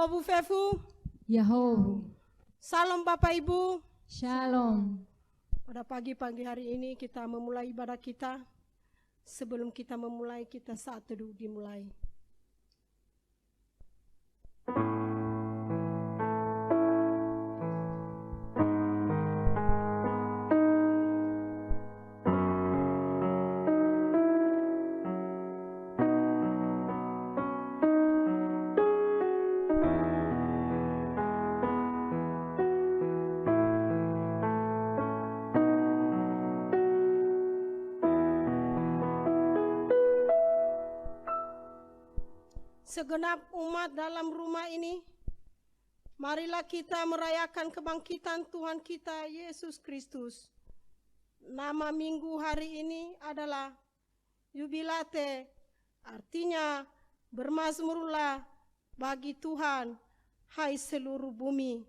Yahobu Fefu. Yahobu. Salam Bapak Ibu. Shalom. Pada pagi-pagi hari ini kita memulai ibadah kita. Sebelum kita memulai, kita saat teduh dimulai. Segenap umat dalam rumah ini, marilah kita merayakan kebangkitan Tuhan kita Yesus Kristus. Nama minggu hari ini adalah Jubilate, artinya bermazmurlah bagi Tuhan, hai seluruh bumi.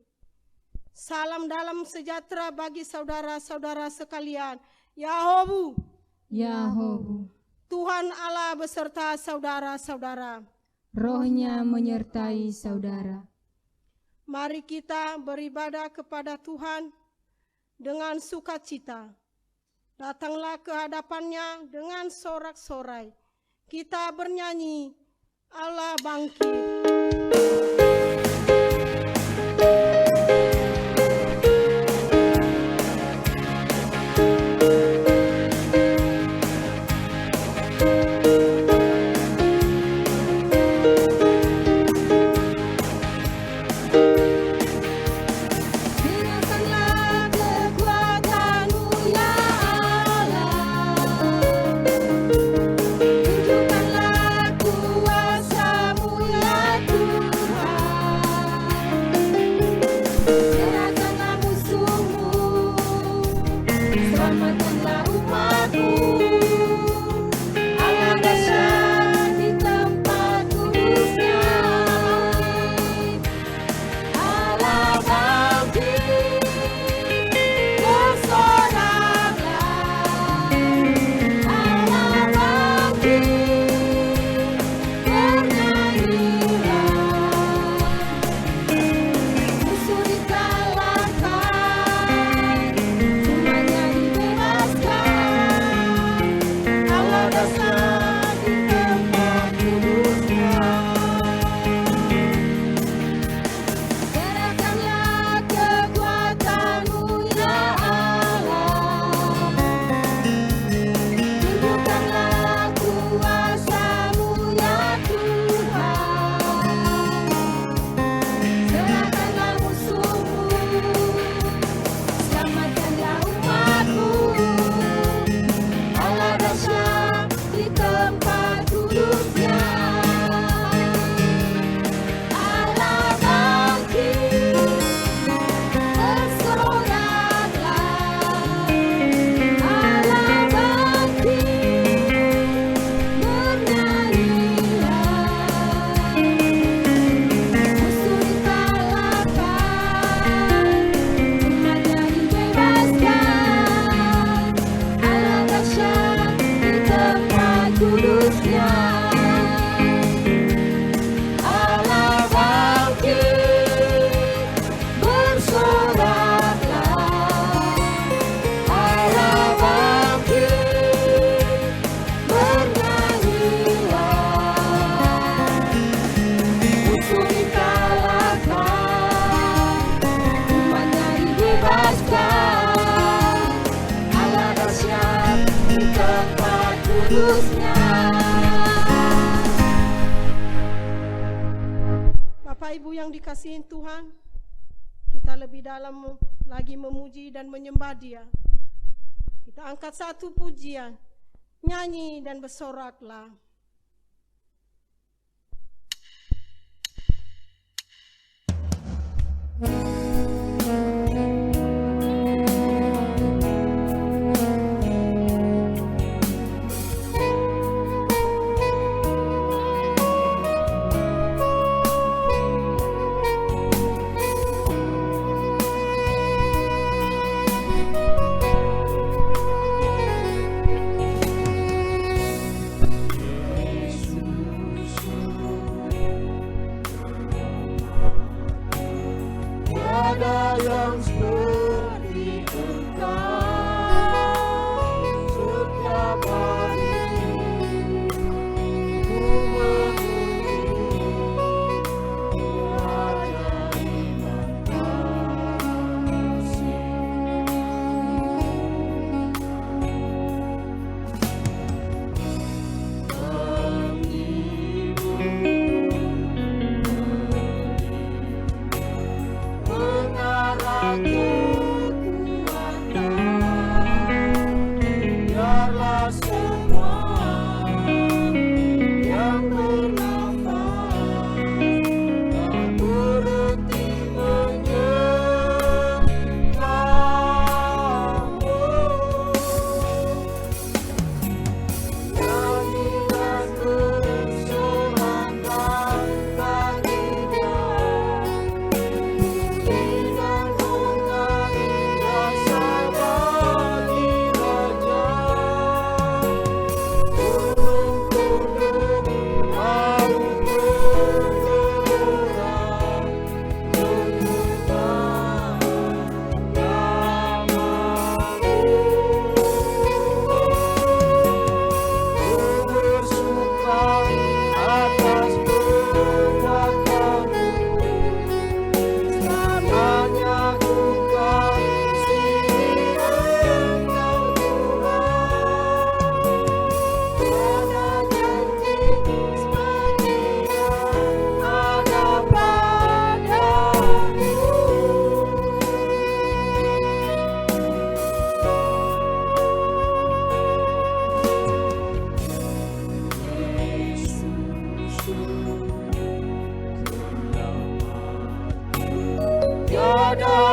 Salam dalam sejahtera bagi saudara-saudara sekalian. Yahobu. Yahobu. Tuhan Allah beserta saudara-saudara. Rohnya menyertai saudara. Mari kita beribadah kepada Tuhan dengan sukacita. Datanglah ke hadapannya dengan sorak-sorai. Kita bernyanyi, Allah bangkit. Bapak Ibu yang dikasihin Tuhan, kita lebih dalam lagi memuji dan menyembah Dia. Kita angkat satu pujian, nyanyi dan bersoraklah.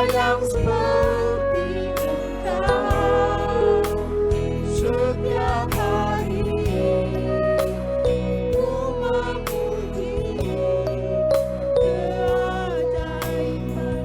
yang seperti Engkau. Setiap hari ku memuji keajaiban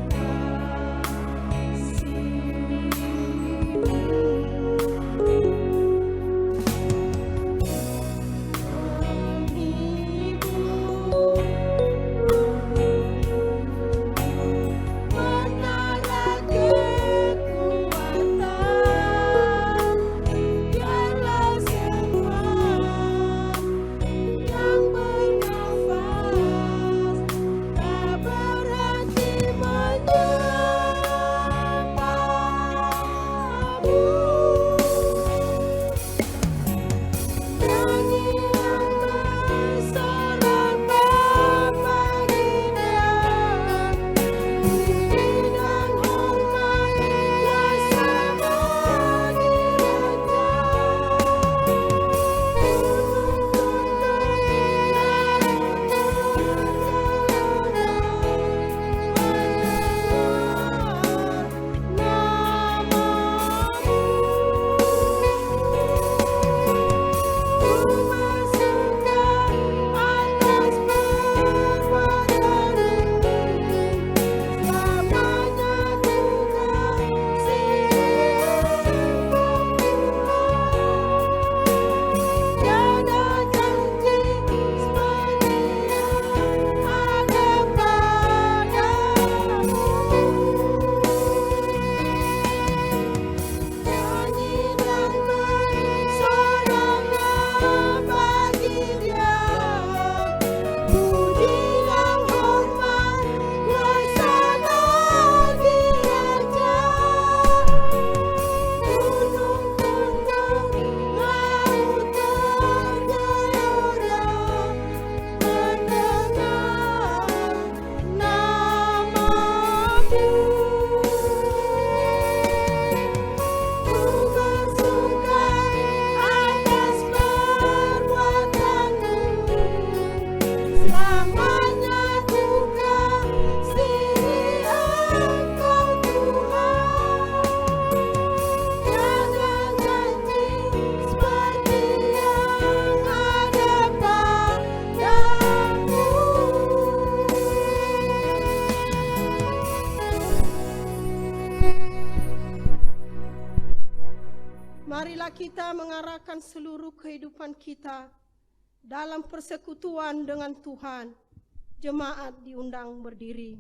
Marilah kita mengarahkan seluruh kehidupan kita dalam persekutuan dengan Tuhan. Jemaat diundang berdiri.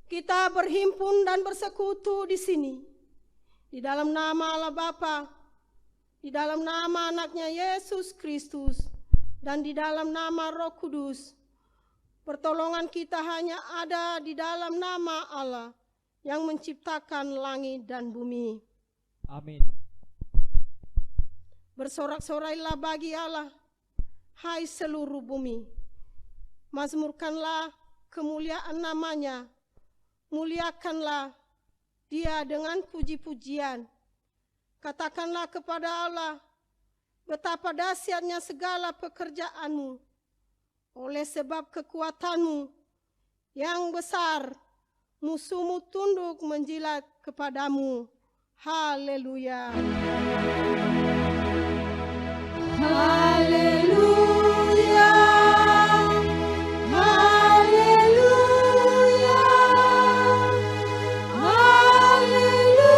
Kita berhimpun dan bersekutu di sini, di dalam nama Allah Bapa, di dalam nama anaknya Yesus Kristus, dan di dalam nama Roh Kudus. Pertolongan kita hanya ada di dalam nama Allah yang menciptakan langit dan bumi. Amin. Bersorak-sorailah bagi Allah, hai seluruh bumi. Mazmurkanlah kemuliaan namanya, muliakanlah Dia dengan puji-pujian. Katakanlah kepada Allah, betapa dahsyatnya segala pekerjaanmu. Oleh sebab kekuatanmu yang besar, musuhmu tunduk menjilat kepadamu. Haleluya. Haleluya. Haleluya. Haleluya.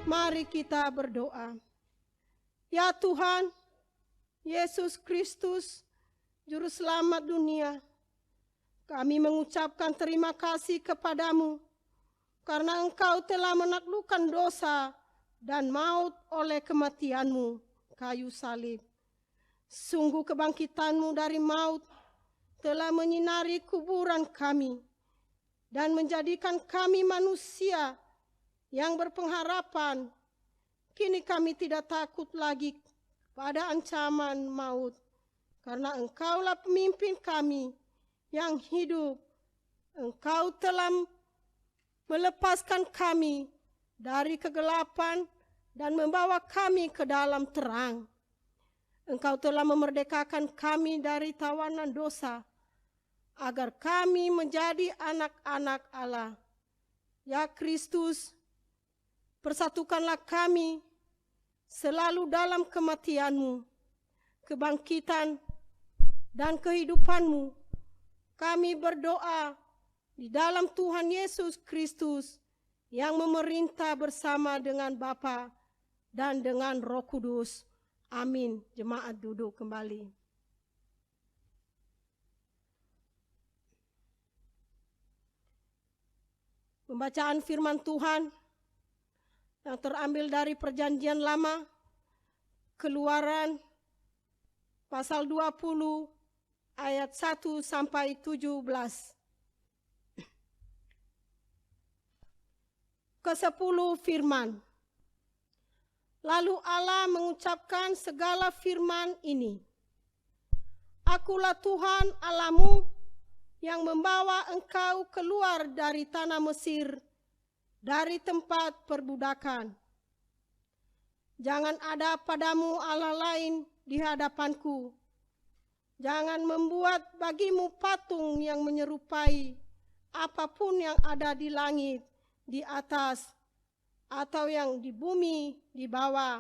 Mari kita berdoa. Ya Tuhan, Yesus Kristus, Juru Selamat dunia, kami mengucapkan terima kasih kepadamu karena Engkau telah menaklukkan dosa dan maut oleh kematianmu, kayu salib. Sungguh kebangkitanmu dari maut telah menyinari kuburan kami dan menjadikan kami manusia yang berpengharapan. Kini kami tidak takut lagi pada ancaman maut, karena Engkaulah pemimpin kami yang hidup. Engkau telah melepaskan kami dari kegelapan dan membawa kami ke dalam terang. Engkau telah memerdekakan kami dari tawanan dosa, agar kami menjadi anak-anak Allah. Ya Kristus, persatukanlah kami selalu dalam kematian-Mu, kebangkitan, dan kehidupan-Mu. Kami berdoa di dalam Tuhan Yesus Kristus yang memerintah bersama dengan Bapa dan dengan Roh Kudus. Amin. Jemaat duduk kembali. Pembacaan firman Tuhan yang terambil dari Perjanjian Lama, Keluaran pasal 20 ayat 1 sampai 17. Ke-10 firman. Lalu Allah mengucapkan segala firman ini. Akulah Tuhan Allahmu yang membawa engkau keluar dari tanah Mesir, dari tempat perbudakan. Jangan ada padamu Allah lain di hadapanku. Jangan membuat bagimu patung yang menyerupai apapun yang ada di langit, di atas, atau yang di bumi di bawah,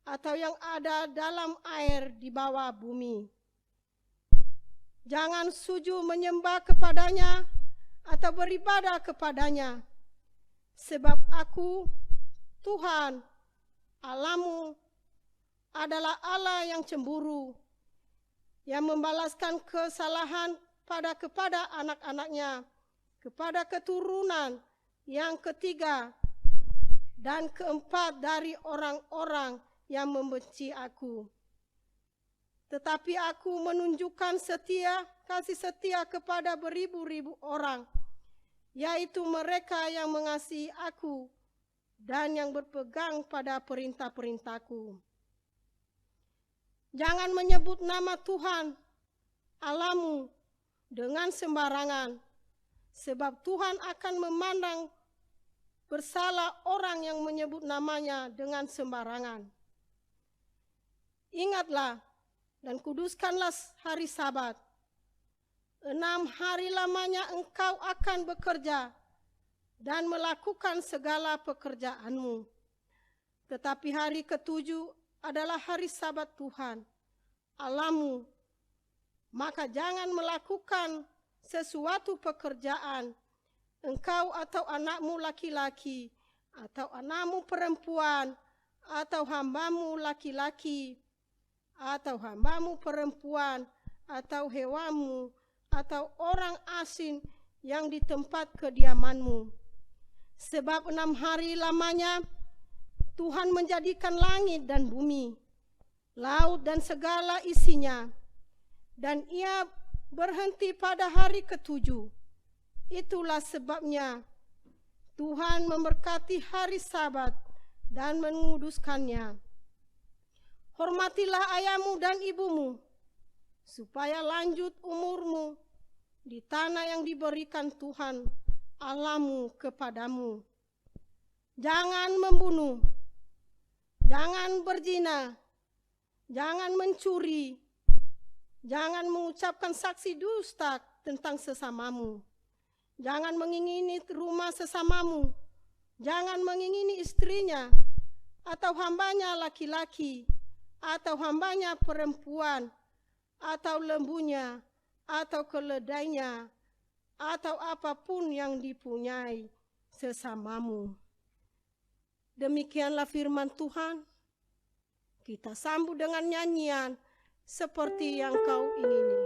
atau yang ada dalam air di bawah bumi. Jangan sujud menyembah kepadanya atau beribadah kepadanya, sebab aku, Tuhan, Allahmu, adalah Allah yang cemburu, yang membalaskan kesalahan kepada anak-anaknya, kepada keturunan yang ketiga dan keempat dari orang-orang yang membenci aku. Tetapi aku menunjukkan kasih setia kepada beribu-ribu orang, yaitu mereka yang mengasihi aku dan yang berpegang pada perintah-perintahku. Jangan menyebut nama Tuhan Allahmu dengan sembarangan, sebab Tuhan akan memandang bersalah orang yang menyebut namanya dengan sembarangan. Ingatlah dan kuduskanlah hari Sabat. 6 hari lamanya engkau akan bekerja dan melakukan segala pekerjaanmu. Tetapi hari ke-7 adalah hari Sabat Tuhan Allahmu. Maka jangan melakukan sesuatu pekerjaan, engkau atau anakmu laki-laki, atau anakmu perempuan, atau hambamu laki-laki, atau hambamu perempuan, atau hewanmu, atau orang asing yang di tempat kediamanmu. Sebab 6 hari lamanya Tuhan menjadikan langit dan bumi, laut dan segala isinya, dan Ia berhenti pada hari ke-7. Itulah sebabnya Tuhan memberkati hari Sabat dan menguduskannya. Hormatilah ayahmu dan ibumu, supaya lanjut umurmu di tanah yang diberikan Tuhan Allahmu kepadamu. Jangan membunuh, jangan berzina, jangan mencuri, jangan mengucapkan saksi dusta tentang sesamamu. Jangan mengingini rumah sesamamu, jangan mengingini istrinya, atau hambanya laki-laki, atau hambanya perempuan, atau lembunya, atau keledainya, atau apapun yang dipunyai sesamamu. Demikianlah firman Tuhan. Kita sambut dengan nyanyian seperti yang kau ingini.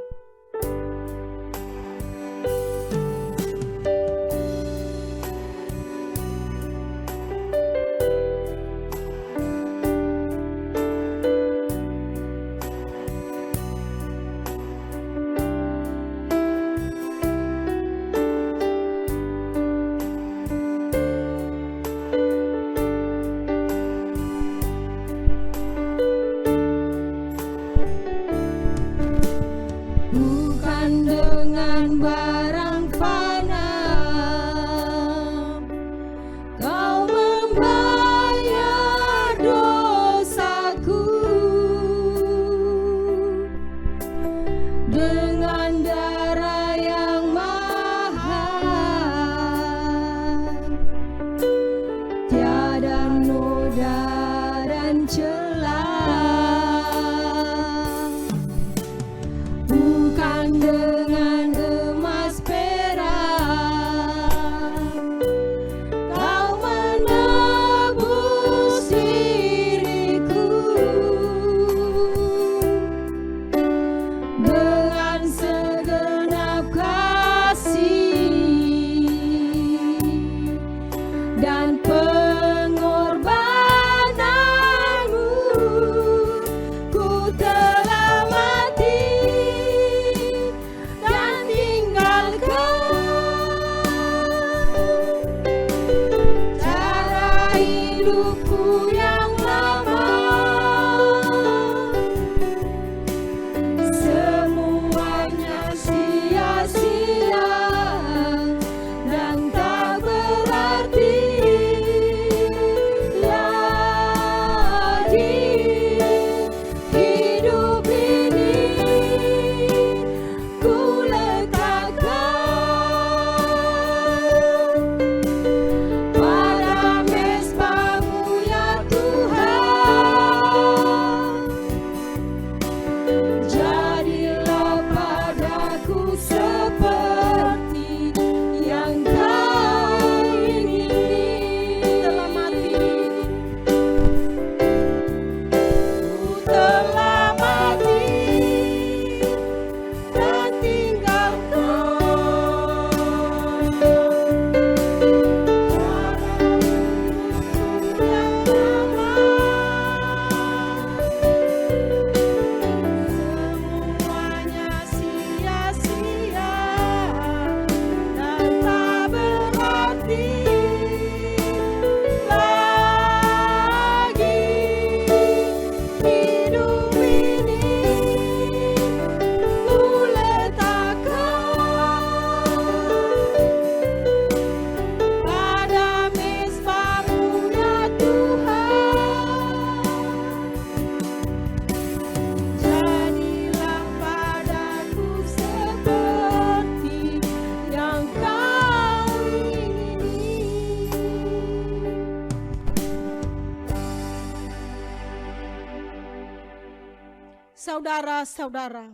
Saudara-saudara,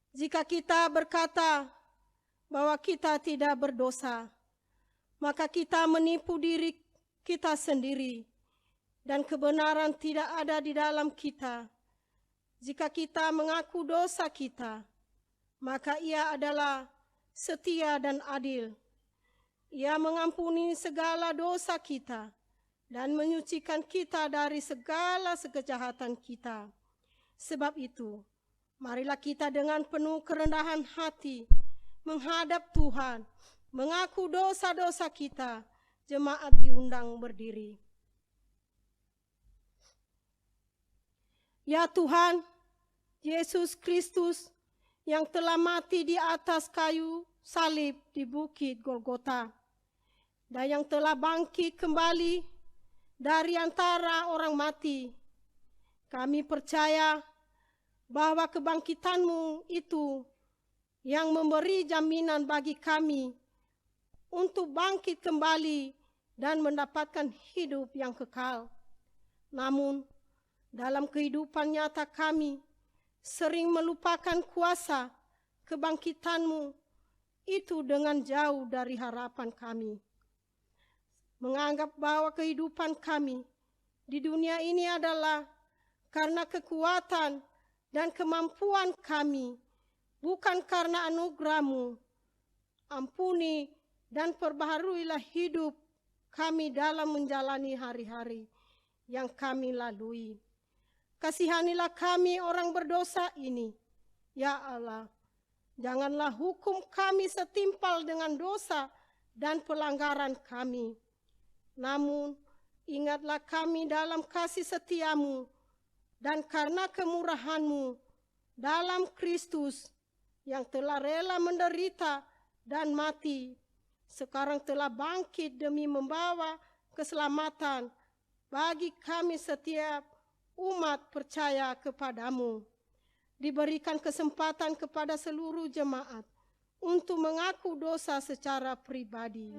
jika kita berkata bahwa kita tidak berdosa, maka kita menipu diri kita sendiri dan kebenaran tidak ada di dalam kita. Jika kita mengaku dosa kita, maka Ia adalah setia dan adil. Ia mengampuni segala dosa kita dan menyucikan kita dari segala kejahatan kita. Sebab itu, marilah kita dengan penuh kerendahan hati menghadap Tuhan, mengaku dosa-dosa kita. Jemaat diundang berdiri. Ya Tuhan, Yesus Kristus yang telah mati di atas kayu salib di bukit Golgota, dan yang telah bangkit kembali dari antara orang mati, kami percaya bahwa kebangkitan-Mu itu yang memberi jaminan bagi kami untuk bangkit kembali dan mendapatkan hidup yang kekal. Namun, dalam kehidupan nyata kami sering melupakan kuasa kebangkitan-Mu itu dengan jauh dari harapan kami. Menganggap bahwa kehidupan kami di dunia ini adalah karena kekuatan dan kemampuan kami, bukan karena anugerah-Mu. Ampuni dan perbaharuilah hidup kami dalam menjalani hari-hari yang kami lalui. Kasihanilah kami orang berdosa ini. Ya Allah, janganlah hukum kami setimpal dengan dosa dan pelanggaran kami. Namun, ingatlah kami dalam kasih setia-Mu, dan karena kemurahan-Mu dalam Kristus yang telah rela menderita dan mati, sekarang telah bangkit demi membawa keselamatan bagi kami setiap umat percaya kepada-Mu. Diberikan kesempatan kepada seluruh jemaat untuk mengaku dosa secara pribadi.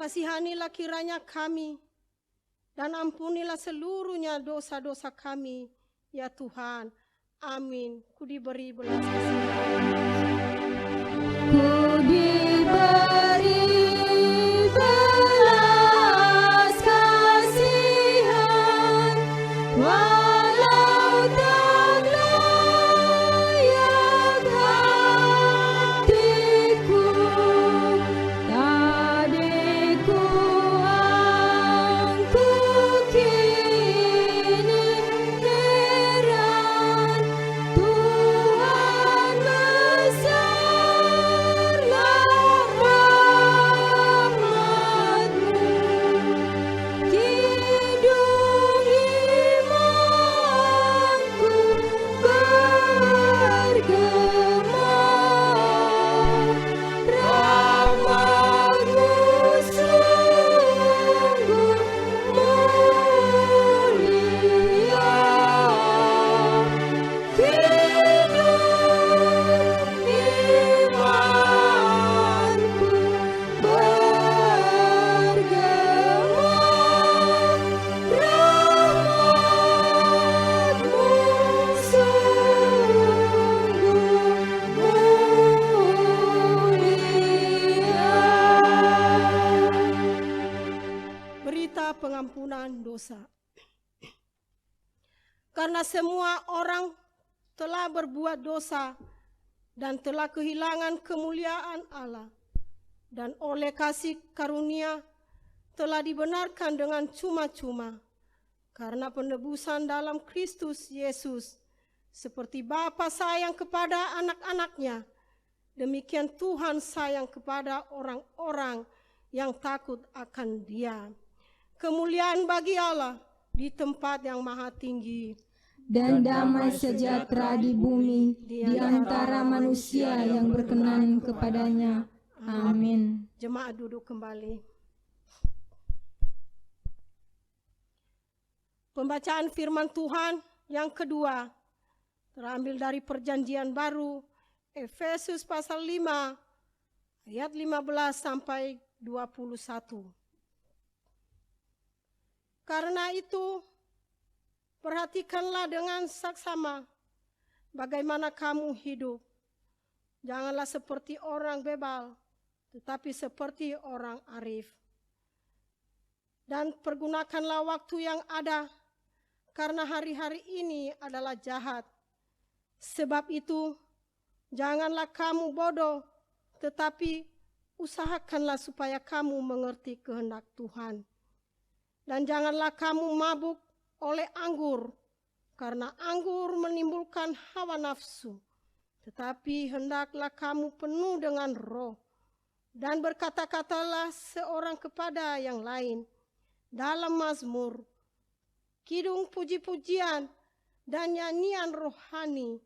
Kasihanilah kiranya kami, dan ampunilah seluruhnya dosa-dosa kami, ya Tuhan. Amin. Ku diberi belas kasihan. Ku diberi belas kasihan, walau tak layak hatiku, tadi ku angkut kini heran Tuhan dosa. Karena semua orang telah berbuat dosa dan telah kehilangan kemuliaan Allah, dan oleh kasih karunia telah dibenarkan dengan cuma-cuma karena penebusan dalam Kristus Yesus. Seperti Bapa sayang kepada anak-anaknya, demikian Tuhan sayang kepada orang-orang yang takut akan Dia. Kemuliaan bagi Allah di tempat yang maha tinggi, dan damai sejahtera di bumi di antara manusia yang berkenan kepadanya. Amin. Jemaat duduk kembali. Pembacaan firman Tuhan yang kedua terambil dari Perjanjian Baru, Efesus pasal 5 ayat 15 sampai 21. Karena itu, perhatikanlah dengan saksama bagaimana kamu hidup. Janganlah seperti orang bebal, tetapi seperti orang arif. Dan pergunakanlah waktu yang ada, karena hari-hari ini adalah jahat. Sebab itu, janganlah kamu bodoh, tetapi usahakanlah supaya kamu mengerti kehendak Tuhan. Dan janganlah kamu mabuk oleh anggur, karena anggur menimbulkan hawa nafsu. Tetapi hendaklah kamu penuh dengan Roh, dan berkata-katalah seorang kepada yang lain dalam mazmur, kidung puji-pujian, dan nyanyian rohani.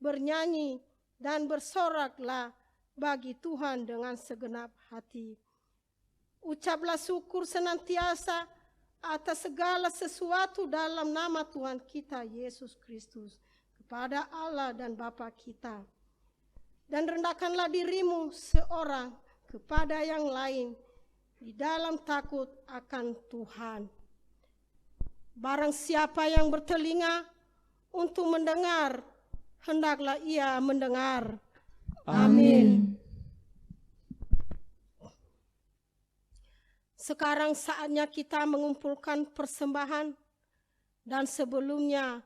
Bernyanyi dan bersoraklah bagi Tuhan dengan segenap hati. Ucaplah syukur senantiasa atas segala sesuatu dalam nama Tuhan kita Yesus Kristus kepada Allah dan Bapa kita. Dan rendahkanlah dirimu seorang kepada yang lain di dalam takut akan Tuhan. Barang siapa yang bertelinga untuk mendengar, hendaklah ia mendengar. Amin. Sekarang saatnya kita mengumpulkan persembahan, dan sebelumnya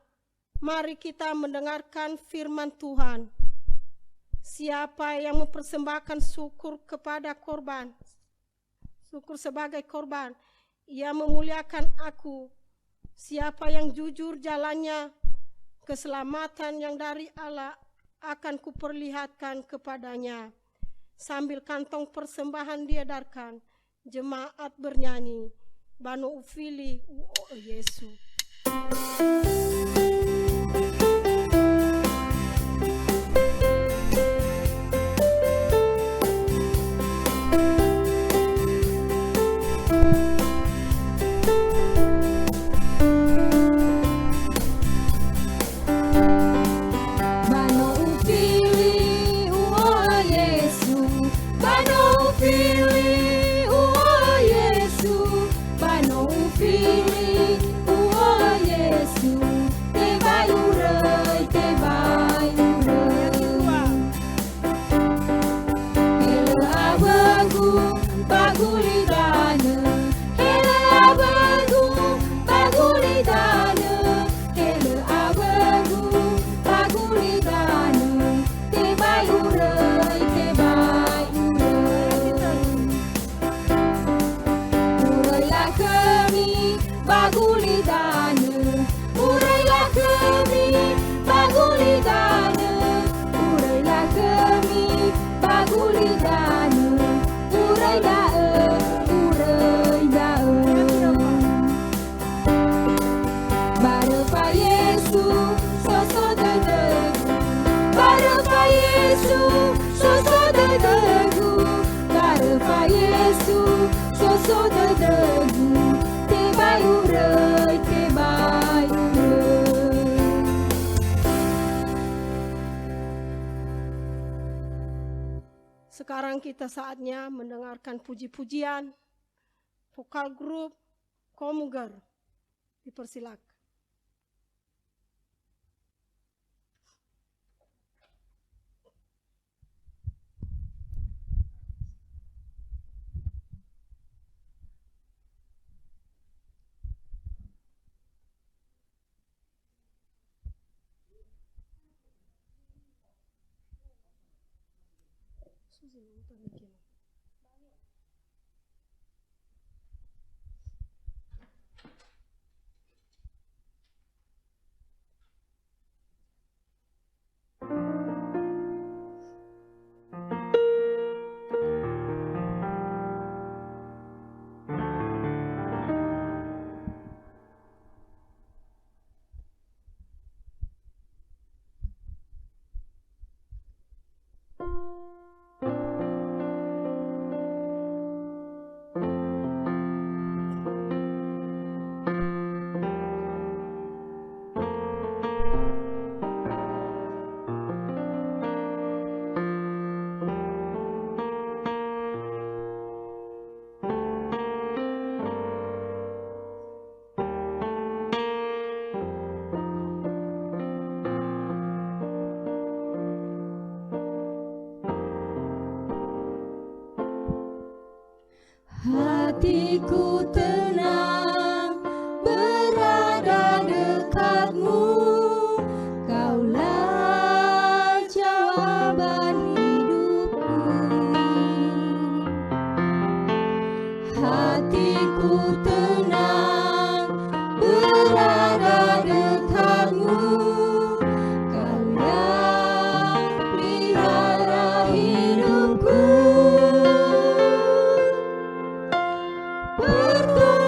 mari kita mendengarkan firman Tuhan. Siapa yang mempersembahkan syukur kepada korban, syukur sebagai korban, ia memuliakan aku. Siapa yang jujur jalannya, keselamatan yang dari Allah akan kuperlihatkan kepadanya. Sambil kantong persembahan diedarkan, jemaat bernyanyi, Bano ufili uo Yesu. Sekarang kita saatnya mendengarkan puji-pujian vokal grup Komuger. Dipersilakan. Hatiku tenang berada dekatmu, Kaulah jawaban hidupku. Hatiku tenang berada dekatmu, Kaulah pelihara hidupku. Bertemu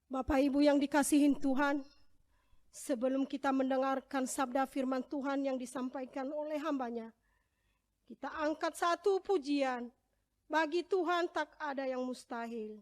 Bapak Ibu yang dikasihin Tuhan, sebelum kita mendengarkan sabda firman Tuhan yang disampaikan oleh hambanya, kita angkat satu pujian. Bagi Tuhan tak ada yang mustahil.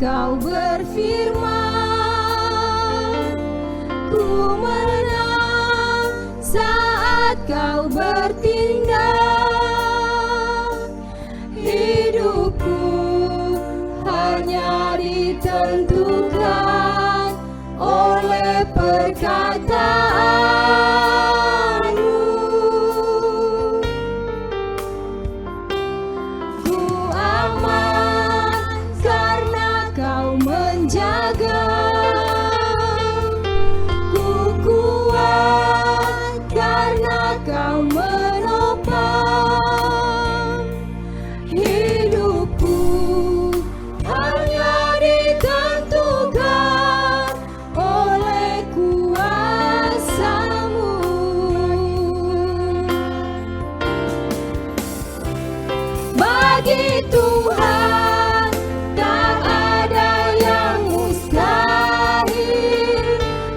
Kau berfirman, ku menang saat kau bertindak. Hidupku hanya ditentukan oleh perkataanmu. Ku aman karena kau menjaga, ku kuat karena kau menopang. Hidupku hanya ditentukan oleh kuasa-Mu. Bagi Tuhan tak ada yang mustahil.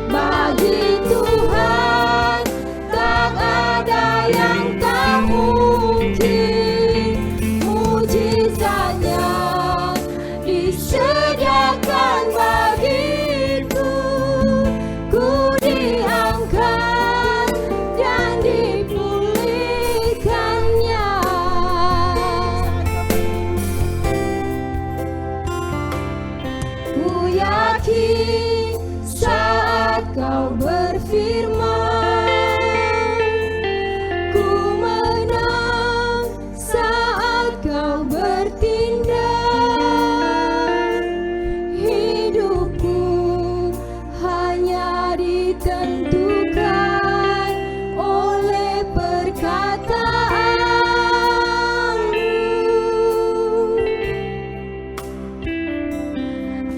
Bagi Tuhan tak ada yang tak mungkin. Mujizatnya disediakan bagiku. Ku diangkat dan dipulihkannya. Ku yakin saat kau berfirman, ku menang saat kau bertindak. Hidupku hanya ditentukan oleh perkataanmu.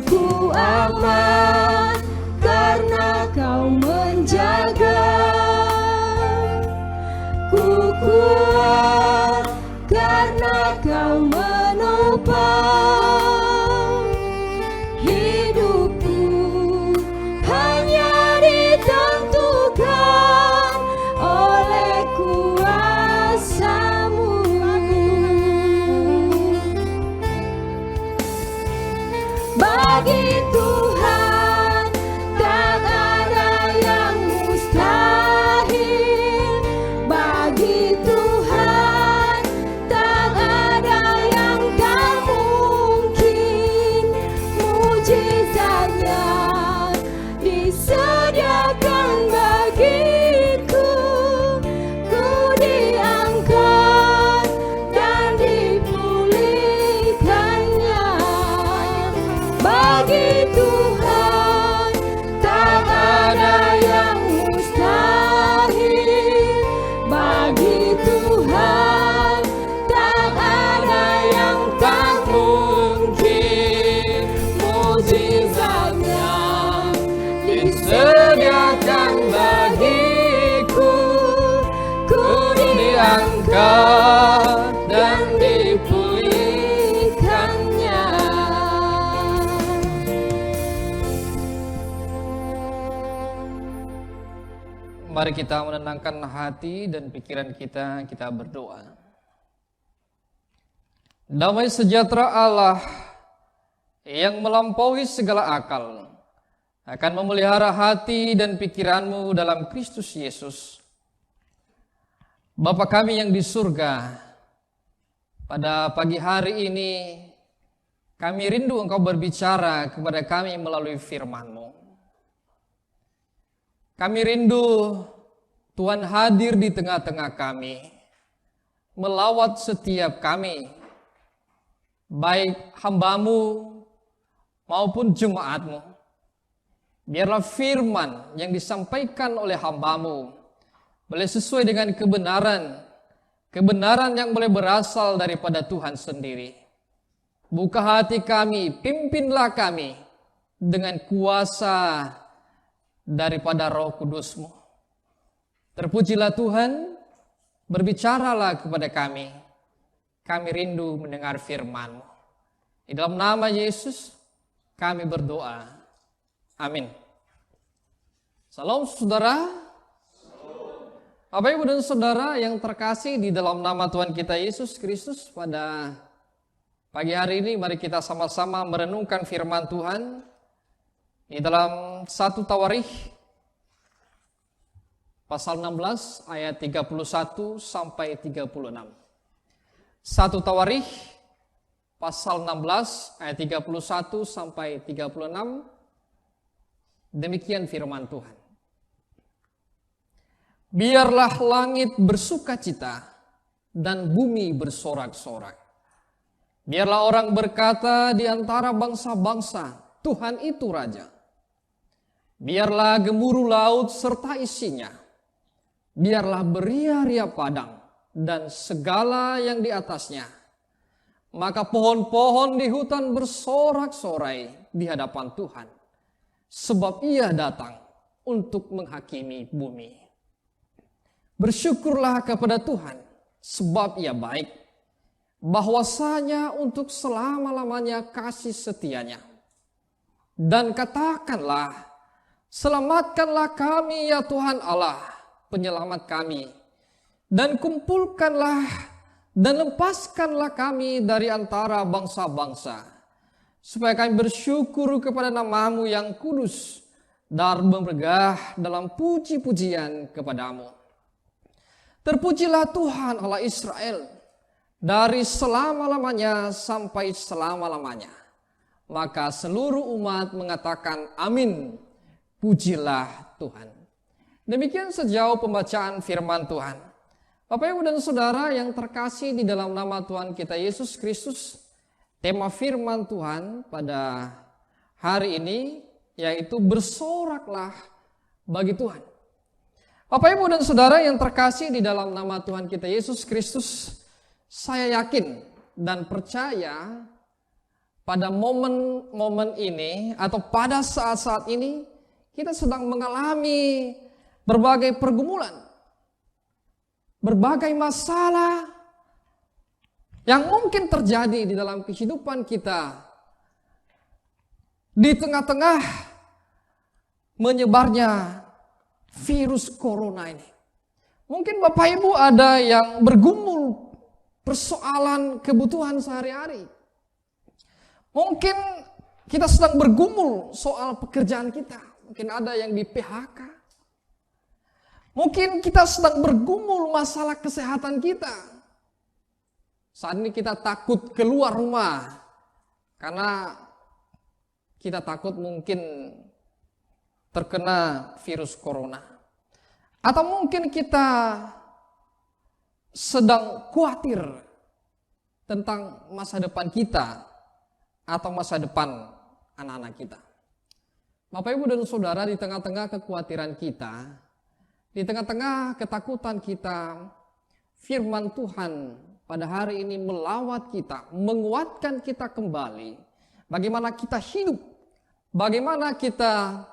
Ku aman karena kau menjaga, ku kuat karena kau menopang. Hidupku hanya ditentukan oleh kuasa-Mu. Bagi Tuhan tak ada yang mustahil. Bagi Tuhan tak ada yang tak mungkin. Mujizatnya disediakan bagiku. Ku diangkat dan dipulihkannya. Bagi Tuhan tak ada yang mustahil. Bagi Tuhan tak ada yang tak mungkin. Mujizatnya disediakan bagiku. Ku diangkat dan dipulihkannya. Mari kita menenangkan hati dan pikiran kita berdoa. Damai sejahtera Allah yang melampaui segala akal akan memelihara hati dan pikiranmu dalam Kristus Yesus. Bapa kami yang di surga, pada pagi hari ini kami rindu Engkau berbicara kepada kami melalui firman-Mu. Kami rindu Tuhan hadir di tengah-tengah kami, melawat setiap kami, baik hamba-Mu maupun jemaat-Mu. Biarlah firman yang disampaikan oleh hamba-Mu boleh sesuai dengan kebenaran yang boleh berasal daripada Tuhan sendiri. Buka hati kami, pimpinlah kami dengan kuasa daripada Roh Kudus-Mu. Terpujilah Tuhan, berbicaralah kepada kami. Kami rindu mendengar firman-Mu. Di dalam nama Yesus kami berdoa. Amin. Salam saudara. Bapak, Ibu dan Saudara yang terkasih di dalam nama Tuhan kita Yesus Kristus, pada pagi hari ini mari kita sama-sama merenungkan firman Tuhan di dalam 1 Tawarikh pasal 16 ayat 31 sampai 36. 1 Tawarikh pasal 16 ayat 31 sampai 36. Demikian firman Tuhan. Biarlah langit bersukacita dan bumi bersorak-sorak. Biarlah orang berkata di antara bangsa-bangsa, Tuhan itu Raja. Biarlah gemuruh laut serta isinya. Biarlah beria-ria padang dan segala yang di atasnya. Maka pohon-pohon di hutan bersorak-sorai di hadapan Tuhan. Sebab Ia datang untuk menghakimi bumi. Bersyukurlah kepada Tuhan, sebab Ia baik, bahwasanya untuk selama-lamanya kasih setianya. Dan katakanlah, selamatkanlah kami ya Tuhan Allah, penyelamat kami, dan kumpulkanlah dan lepaskanlah kami dari antara bangsa-bangsa, supaya kami bersyukur kepada nama-Mu yang kudus dan bermegah dalam puji-pujian kepadamu. Terpujilah Tuhan Allah Israel dari selama-lamanya sampai selama-lamanya. Maka seluruh umat mengatakan amin. Pujilah Tuhan. Demikian sejauh pembacaan firman Tuhan. Bapak, Ibu dan Saudara yang terkasih di dalam nama Tuhan kita Yesus Kristus, tema firman Tuhan pada hari ini yaitu bersoraklah bagi Tuhan. Bapak, Ibu dan Saudara yang terkasih di dalam nama Tuhan kita Yesus Kristus, saya yakin dan percaya pada momen-momen ini atau pada saat-saat ini kita sedang mengalami berbagai pergumulan, berbagai masalah yang mungkin terjadi di dalam kehidupan kita di tengah-tengah menyebarnya virus corona ini. Mungkin Bapak Ibu ada yang bergumul persoalan kebutuhan sehari-hari. Mungkin kita sedang bergumul soal pekerjaan kita. Mungkin ada yang di PHK. Mungkin kita sedang bergumul masalah kesehatan kita. Saat ini kita takut keluar rumah karena kita takut mungkin terkena virus corona. Atau mungkin kita sedang khawatir tentang masa depan kita atau masa depan anak-anak kita. Bapak, Ibu dan Saudara, di tengah-tengah kekhawatiran kita, di tengah-tengah ketakutan kita, firman Tuhan pada hari ini melawat kita, menguatkan kita kembali. Bagaimana kita hidup, bagaimana kita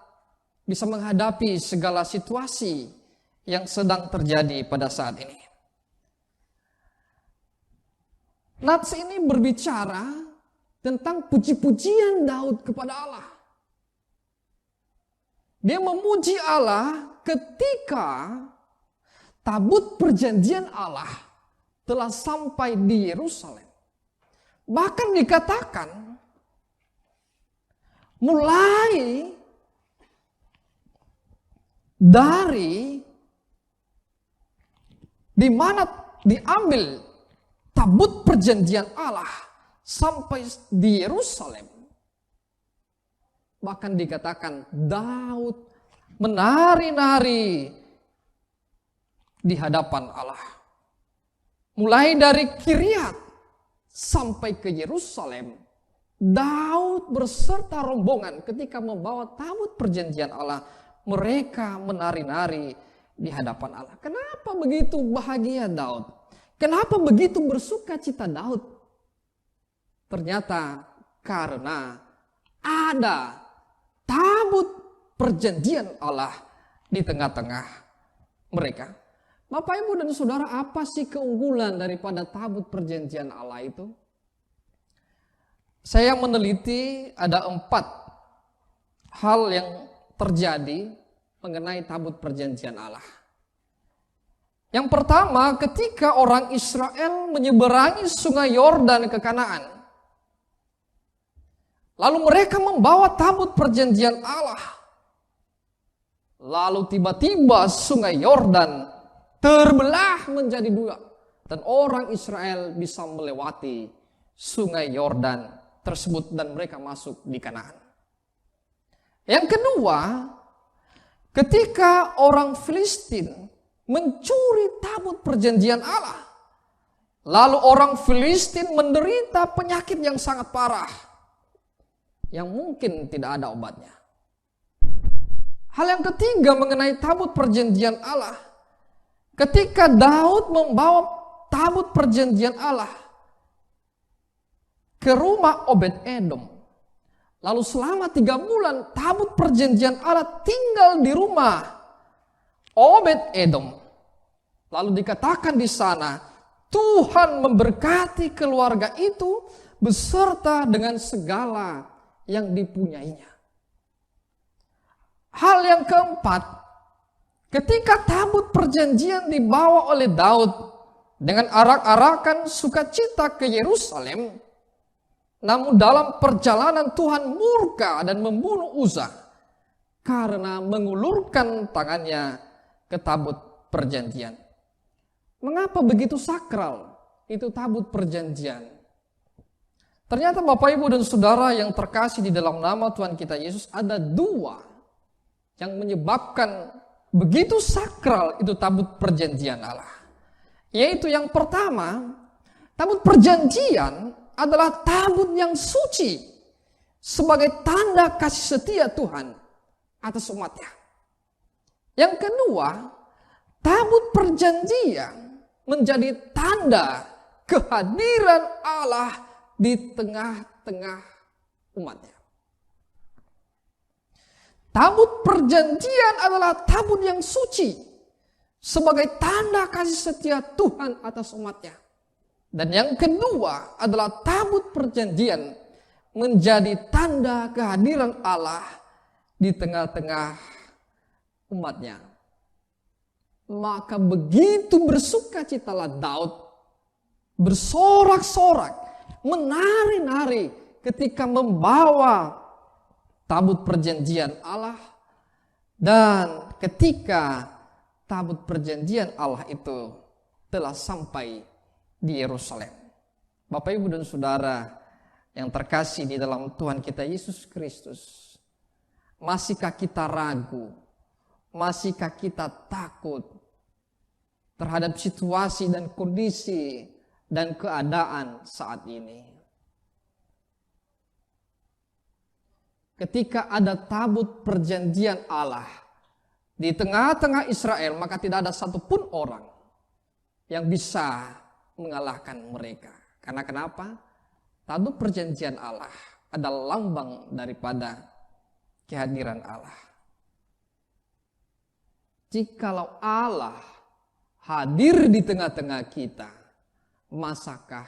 bisa menghadapi segala situasi yang sedang terjadi pada saat ini. Nats ini berbicara tentang puji-pujian Daud kepada Allah. Dia memuji Allah ketika tabut perjanjian Allah telah sampai di Yerusalem. Bahkan dikatakan mulai dari di mana diambil tabut perjanjian Allah sampai di Yerusalem. Bahkan dikatakan Daud menari-nari di hadapan Allah. Mulai dari Kiryat sampai ke Yerusalem, Daud beserta rombongan ketika membawa tabut perjanjian Allah, mereka menari-nari di hadapan Allah. Kenapa begitu bahagia Daud? Kenapa begitu bersuka cita Daud? Ternyata karena ada tabut perjanjian Allah di tengah-tengah mereka. Bapak, Ibu, dan Saudara, apa sih keunggulan daripada tabut perjanjian Allah itu? Saya meneliti ada 4 hal yang terjadi mengenai tabut perjanjian Allah. Yang pertama, ketika orang Israel menyeberangi sungai Yordan ke Kanaan, lalu mereka membawa tabut perjanjian Allah. Lalu tiba-tiba sungai Yordan terbelah menjadi 2 dan orang Israel bisa melewati sungai Yordan tersebut dan mereka masuk di Kanaan. Yang kedua, ketika orang Filistin mencuri tabut perjanjian Allah, lalu orang Filistin menderita penyakit yang sangat parah yang mungkin tidak ada obatnya. Hal yang ketiga mengenai tabut perjanjian Allah, ketika Daud membawa tabut perjanjian Allah ke rumah Obed-Edom, lalu selama 3 bulan tabut perjanjian Allah tinggal di rumah Obed-Edom. Lalu dikatakan di sana, Tuhan memberkati keluarga itu beserta dengan segala yang dipunyainya. Hal yang keempat, ketika tabut perjanjian dibawa oleh Daud dengan arak-arakan sukacita ke Yerusalem, namun dalam perjalanan Tuhan murka dan membunuh Uzza karena mengulurkan tangannya ke tabut perjanjian. Mengapa begitu sakral itu tabut perjanjian? Ternyata Bapak, Ibu, dan Saudara yang terkasih di dalam nama Tuhan kita Yesus, ada 2 yang menyebabkan begitu sakral itu tabut perjanjian Allah. Yaitu yang pertama, tabut perjanjian adalah tabut yang suci sebagai tanda kasih setia Tuhan atas umatnya. Yang kedua, tabut perjanjian menjadi tanda kehadiran Allah di tengah-tengah umatnya. Tabut perjanjian adalah tabut yang suci sebagai tanda kasih setia Tuhan atas umatnya. Dan yang kedua adalah tabut perjanjian menjadi tanda kehadiran Allah di tengah-tengah umatnya. Maka begitu bersukacitalah Daud, bersorak-sorak, menari-nari ketika membawa tabut perjanjian Allah. Dan ketika tabut perjanjian Allah itu telah sampai di Yerusalem. Bapak, Ibu, dan Saudara yang terkasih di dalam Tuhan kita Yesus Kristus, masihkah kita ragu? Masihkah kita takut terhadap situasi dan kondisi dan keadaan saat ini? Ketika ada tabut perjanjian Allah di tengah-tengah Israel, maka tidak ada satupun orang yang bisa mengalahkan mereka. Karena kenapa? Tabut perjanjian Allah adalah lambang daripada kehadiran Allah. Jikalau Allah hadir di tengah-tengah kita, masakah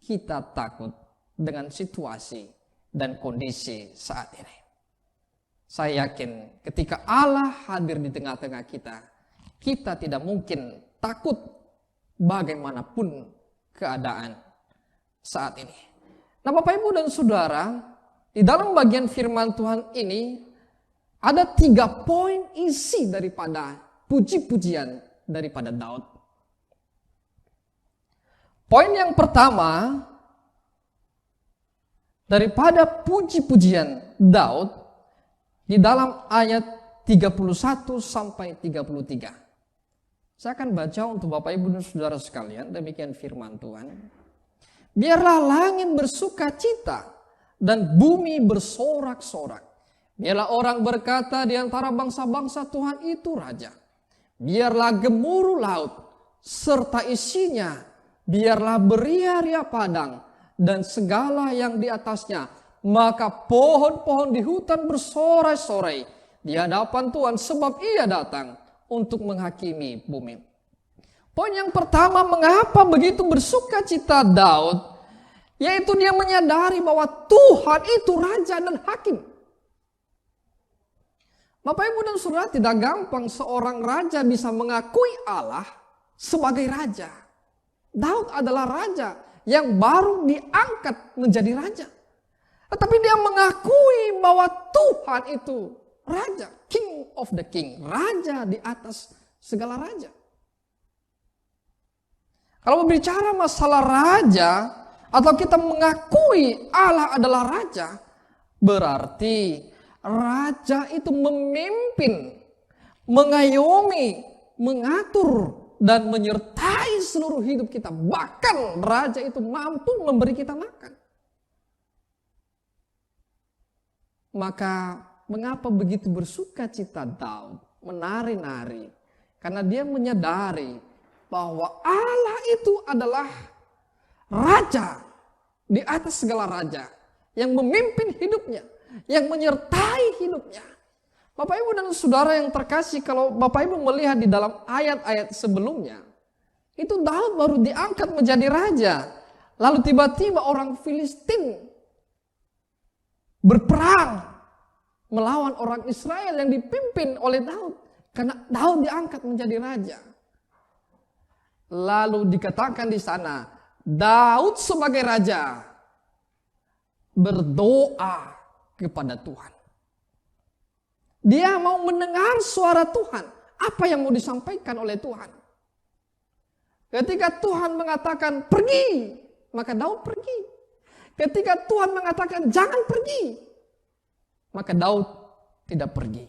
kita takut dengan situasi dan kondisi saat ini? Saya yakin ketika Allah hadir di tengah-tengah kita, kita tidak mungkin takut bagaimanapun keadaan saat ini. Nah, Bapak, Ibu, dan Saudara, di dalam bagian firman Tuhan ini ada 3 poin isi daripada puji-pujian daripada Daud. Poin yang pertama daripada puji-pujian Daud di dalam ayat 31 sampai 33. Saya akan baca untuk Bapak, Ibu, dan Saudara sekalian, demikian firman Tuhan. Biarlah langit bersuka cita dan bumi bersorak-sorak. Biarlah orang berkata di antara bangsa-bangsa, Tuhan itu Raja. Biarlah gemuruh laut serta isinya, biarlah beria-ria padang dan segala yang di atasnya. Maka pohon-pohon di hutan bersorai-sorai di hadapan Tuhan, sebab Ia datang untuk menghakimi bumi. Poin yang pertama, mengapa begitu bersukacita Daud, yaitu dia menyadari bahwa Tuhan itu Raja dan Hakim. Bapak, Ibu, dan Saudara, tidak gampang seorang raja bisa mengakui Allah sebagai Raja. Daud adalah Raja yang baru diangkat menjadi Raja. Tetapi dia mengakui bahwa Tuhan itu Raja, King of the King, Raja di atas segala raja. Kalau berbicara masalah raja, atau kita mengakui Allah adalah Raja, berarti Raja itu memimpin, mengayomi, mengatur, dan menyertai seluruh hidup kita. Bahkan Raja itu mampu memberi kita makan. Maka mengapa begitu bersukacita Daud, menari-nari? Karena dia menyadari bahwa Allah itu adalah Raja di atas segala raja, yang memimpin hidupnya, yang menyertai hidupnya. Bapak, Ibu, dan Saudara yang terkasih, kalau Bapak, Ibu melihat di dalam ayat-ayat sebelumnya, itu Daud baru diangkat menjadi raja. Lalu tiba-tiba orang Filistin berperang melawan orang Israel yang dipimpin oleh Daud. Karena Daud diangkat menjadi raja. Lalu dikatakan di sana, Daud sebagai raja berdoa kepada Tuhan. Dia mau mendengar suara Tuhan. Apa yang mau disampaikan oleh Tuhan. Ketika Tuhan mengatakan pergi, maka Daud pergi. Ketika Tuhan mengatakan jangan pergi, maka Daud tidak pergi.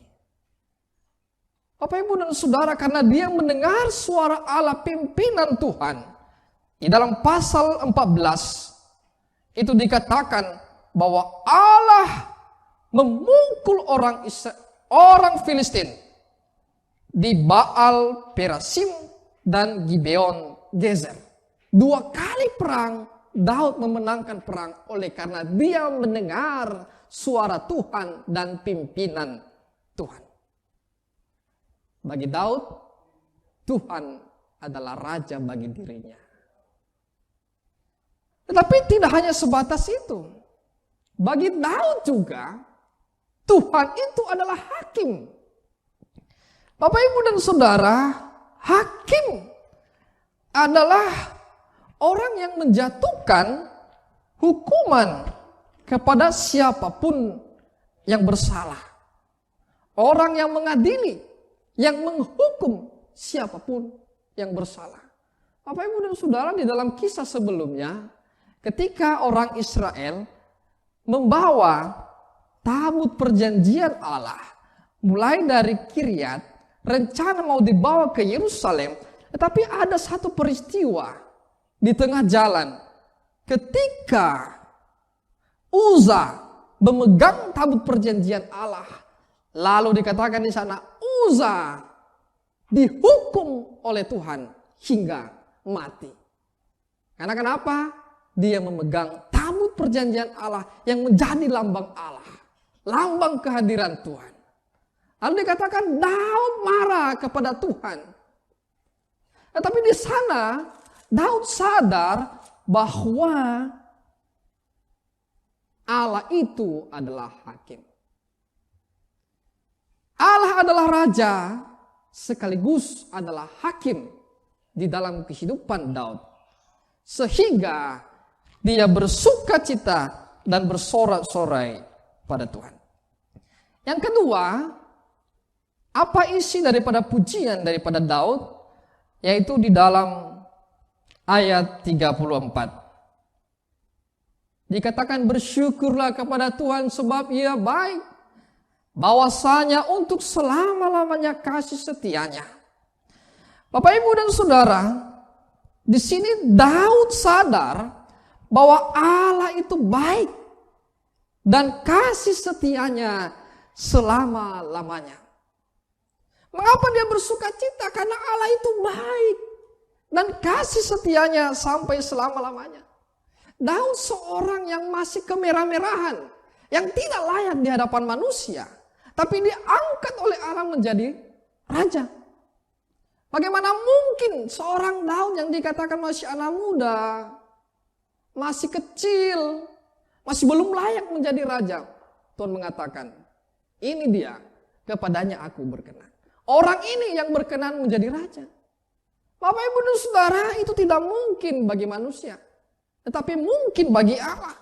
Bapak, Ibu, dan Saudara, karena dia mendengar suara Allah pimpinan Tuhan. Di dalam pasal 14 itu dikatakan bahwa Allah memukul orang Filistin di Baal Perasim dan Gibeon Gezer. 2 kali perang Daud memenangkan perang oleh karena dia mendengar suara Tuhan dan pimpinan Tuhan. Bagi Daud, Tuhan adalah raja bagi dirinya. Tetapi tidak hanya sebatas itu. Bagi Daud juga, Tuhan itu adalah hakim. Bapak, Ibu, dan Saudara, hakim adalah orang yang menjatuhkan hukuman kepada siapapun yang bersalah. Orang yang mengadili, yang menghukum siapapun yang bersalah. Bapak, Ibu, dan Saudara, di dalam kisah sebelumnya, ketika orang Israel membawa tabut perjanjian Allah, mulai dari Kiryat, rencana mau dibawa ke Yerusalem, tetapi ada satu peristiwa di tengah jalan. Ketika Uza memegang tabut perjanjian Allah, lalu dikatakan di sana Uza dihukum oleh Tuhan hingga mati. Karena kenapa? Dia memegang tabut perjanjian Allah yang menjadi lambang Allah, lambang kehadiran Tuhan. Lalu dikatakan Daud marah kepada Tuhan. Tetapi di sana Daud sadar bahwa Allah itu adalah hakim. Allah adalah raja sekaligus adalah hakim di dalam kehidupan Daud. Sehingga dia bersukacita dan bersorak-sorai pada Tuhan. Yang kedua, apa isi daripada pujian daripada Daud? Yaitu di dalam ayat 34. Dikatakan bersyukurlah kepada Tuhan sebab Ia baik. Bahwasanya untuk selama-lamanya kasih setianya. Bapak, Ibu, dan Saudara, di sini Daud sadar bahwa Allah itu baik. dan kasih setianya selama-lamanya. Mengapa dia bersuka cita? Karena Allah itu baik dan kasih setianya sampai selama-lamanya. Daud seorang yang masih kemerah-merahan, yang tidak layak di hadapan manusia, tapi diangkat oleh Allah menjadi raja. Bagaimana mungkin seorang Daud yang dikatakan masih anak muda, masih kecil, masih belum layak menjadi raja? Tuhan mengatakan, ini dia, kepadanya aku berkenan. Orang ini yang berkenan menjadi raja. Bapak Ibu dan Saudara, itu tidak mungkin bagi manusia, tetapi mungkin bagi Allah.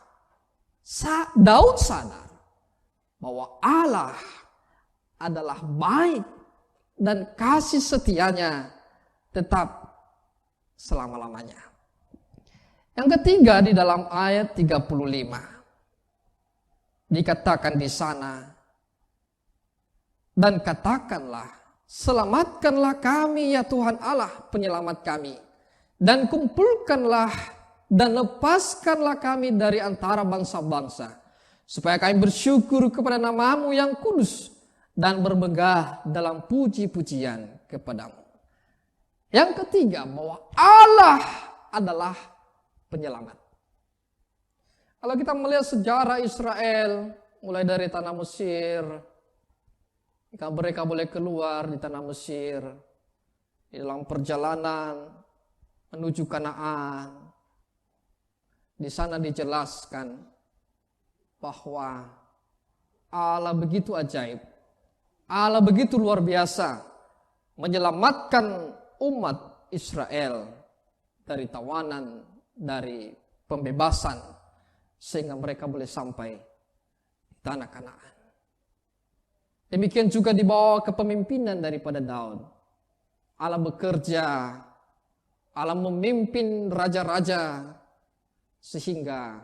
Daud sadar bahwa Allah adalah baik dan kasih setianya tetap selama-lamanya. Yang ketiga di dalam ayat 35. Dikatakan di sana, dan katakanlah, selamatkanlah kami ya Tuhan Allah penyelamat kami, dan kumpulkanlah dan lepaskanlah kami dari antara bangsa-bangsa, supaya kami bersyukur kepada nama-Mu yang kudus dan bermegah dalam puji-pujian kepadamu. Yang ketiga, bahwa Allah adalah penyelamat. Kalau kita melihat sejarah Israel, mulai dari tanah Mesir, jika mereka boleh keluar di tanah Mesir, di dalam perjalanan menuju Kanaan, di sana dijelaskan bahwa Allah begitu ajaib, Allah begitu luar biasa menyelamatkan umat Israel dari tawanan, dari pembebasan, sehingga mereka boleh sampai di tanah Kanaan. Demikian juga di bawah kepemimpinan daripada Daud. Allah bekerja, Allah memimpin raja-raja sehingga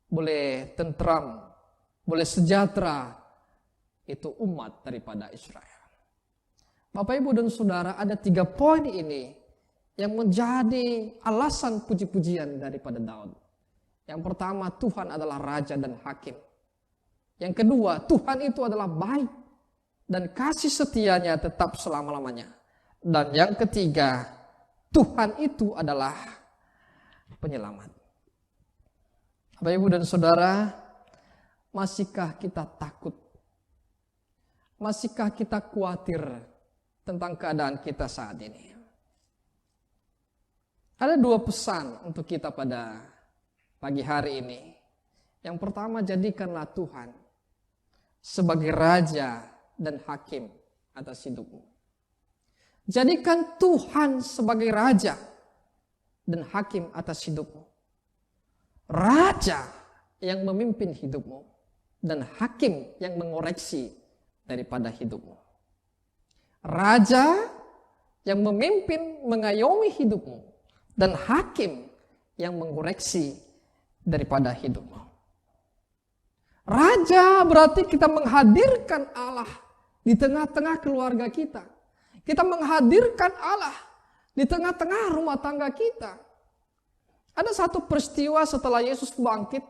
boleh tentram, boleh sejahtera itu umat daripada Israel. Bapak, Ibu, dan Saudara, ada 3 poin ini yang menjadi alasan puji-pujian daripada Daud. Yang pertama, Tuhan adalah raja dan hakim. Yang kedua, Tuhan itu adalah baik dan kasih setianya tetap selama-lamanya. Dan yang ketiga, Tuhan itu adalah penyelamat. Bapak, Ibu, dan Saudara, masihkah kita takut? Masihkah kita khawatir tentang keadaan kita saat ini? Ada 2 pesan untuk kita pada pagi hari ini. Yang pertama, jadikanlah Tuhan sebagai raja dan hakim atas hidupmu. Jadikan Tuhan sebagai raja dan hakim atas hidupmu. Raja yang memimpin hidupmu dan hakim yang mengoreksi daripada hidupmu. Raja yang memimpin mengayomi hidupmu dan hakim yang mengoreksi daripada hidupmu. Raja berarti kita menghadirkan Allah di tengah-tengah keluarga kita. Kita menghadirkan Allah di tengah-tengah rumah tangga kita. Ada satu peristiwa setelah Yesus bangkit,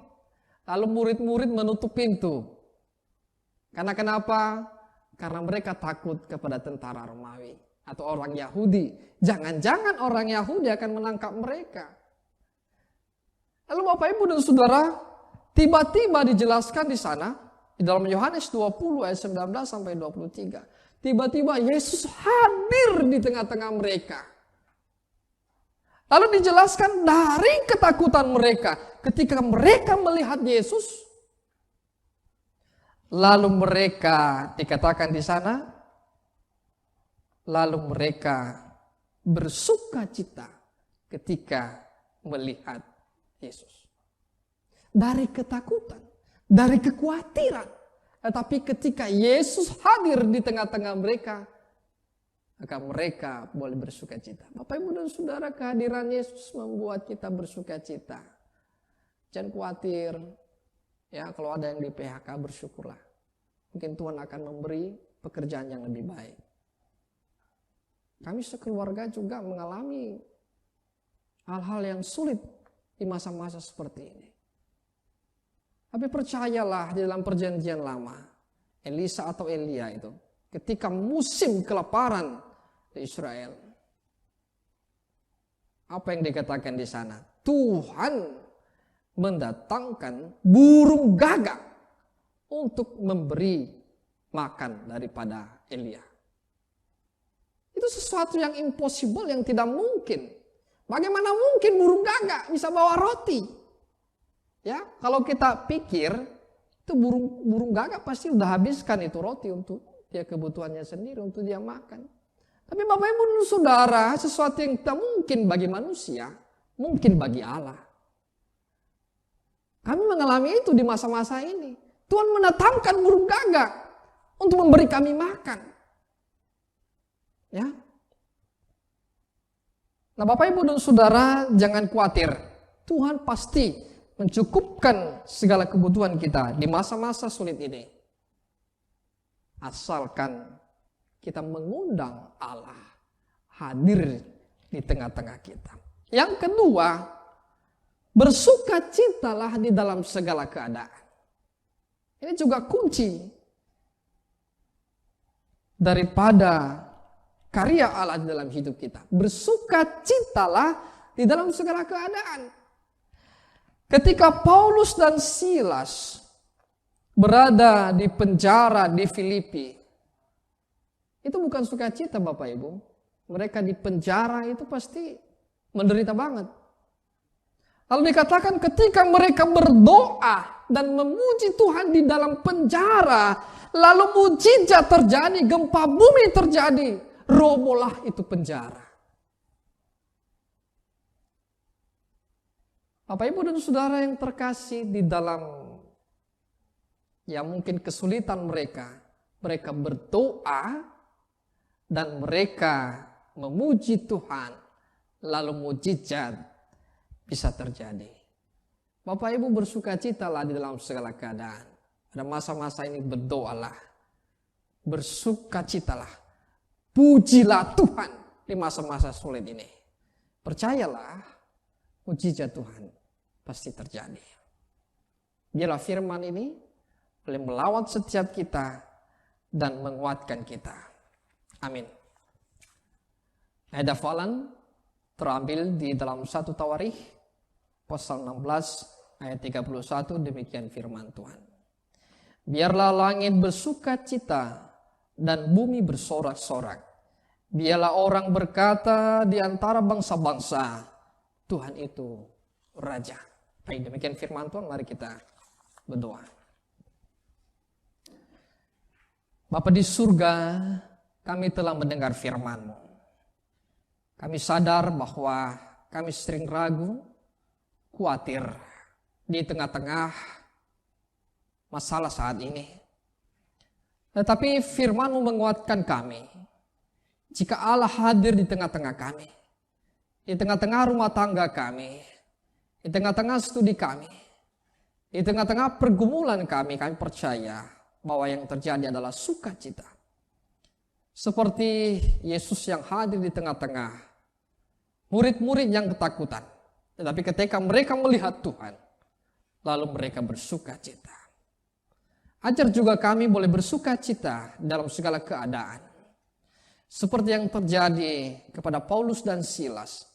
lalu murid-murid menutup pintu. Karena kenapa? Karena mereka takut kepada tentara Romawi atau orang Yahudi. Jangan-jangan orang Yahudi akan menangkap mereka. Lalu Bapak, Ibu, dan Saudara, tiba-tiba dijelaskan di sana, di dalam Yohanes 20 ayat 19 sampai 23. Tiba-tiba Yesus hadir di tengah-tengah mereka. Lalu dijelaskan dari ketakutan mereka ketika mereka melihat Yesus. Lalu mereka, dikatakan di sana, lalu mereka bersuka cita ketika melihat Yesus. Dari ketakutan, dari kekhawatiran. Tetapi ketika Yesus hadir di tengah-tengah mereka, maka mereka boleh bersuka cita. Bapak, Ibu, dan Saudara, kehadiran Yesus membuat kita bersuka cita. Jangan khawatir, ya, kalau ada yang di PHK, bersyukurlah. Mungkin Tuhan akan memberi pekerjaan yang lebih baik. Kami sekeluarga juga mengalami hal-hal yang sulit di masa-masa seperti ini. Tapi percayalah, di dalam perjanjian lama, Elisa atau Elia itu, ketika musim kelaparan di Israel, apa yang dikatakan di sana? Tuhan mendatangkan burung gagak untuk memberi makan daripada Elia. Itu sesuatu yang impossible, yang tidak mungkin. Bagaimana mungkin burung gagak bisa bawa roti? Ya, kalau kita pikir itu burung gagak pasti udah habiskan itu roti untuk dia kebutuhannya sendiri, untuk dia makan. Tapi Bapak Ibu dan Saudara, sesuatu yang tidak mungkin bagi manusia, mungkin bagi Allah. Kami mengalami itu di masa-masa ini. Tuhan mendatangkan burung gagak untuk memberi kami makan. Ya. Nah, Bapak Ibu dan Saudara, jangan khawatir. Tuhan pasti mencukupkan segala kebutuhan kita di masa-masa sulit ini. Asalkan kita mengundang Allah hadir di tengah-tengah kita. Yang kedua, bersukacitalah di dalam segala keadaan. Ini juga kunci daripada karya Allah di dalam hidup kita. Bersukacitalah di dalam segala keadaan. Ketika Paulus dan Silas berada di penjara di Filipi, itu bukan sukacita Bapak Ibu. Mereka di penjara itu pasti menderita banget. Lalu dikatakan ketika mereka berdoa dan memuji Tuhan di dalam penjara, lalu mujizat terjadi, gempa bumi terjadi, robohlah itu penjara. Bapak Ibu dan Saudara yang terkasih, di dalam ya mungkin kesulitan mereka berdoa dan mereka memuji Tuhan, lalu mujizat bisa terjadi. Bapak Ibu bersukacitalah di dalam segala keadaan. Pada masa-masa ini berdoalah, bersukacitalah, pujilah Tuhan di masa-masa sulit ini. Percayalah, mujizat Tuhan pasti terjadi. Biarlah firman ini boleh melawat setiap kita dan menguatkan kita. Amin. Ayat hafalan terambil di dalam 1 Tawarikh pasal 16 ayat 31, demikian firman Tuhan. Biarlah langit bersukacita dan bumi bersorak-sorak. Biarlah orang berkata di antara bangsa-bangsa, Tuhan itu Raja. Baik, demikian firman Tuhan, mari kita berdoa. Bapa di surga, kami telah mendengar firman-Mu. Kami sadar bahwa kami sering ragu, khawatir di tengah-tengah masalah saat ini. Tetapi firman-Mu menguatkan kami. Jika Allah hadir di tengah-tengah kami, di tengah-tengah rumah tangga kami, di tengah-tengah studi kami, di tengah-tengah pergumulan kami percaya bahwa yang terjadi adalah sukacita. Seperti Yesus yang hadir di tengah-tengah murid-murid yang ketakutan. Tetapi ketika mereka melihat Tuhan, lalu mereka bersukacita. Ajar juga kami boleh bersukacita dalam segala keadaan. Seperti yang terjadi kepada Paulus dan Silas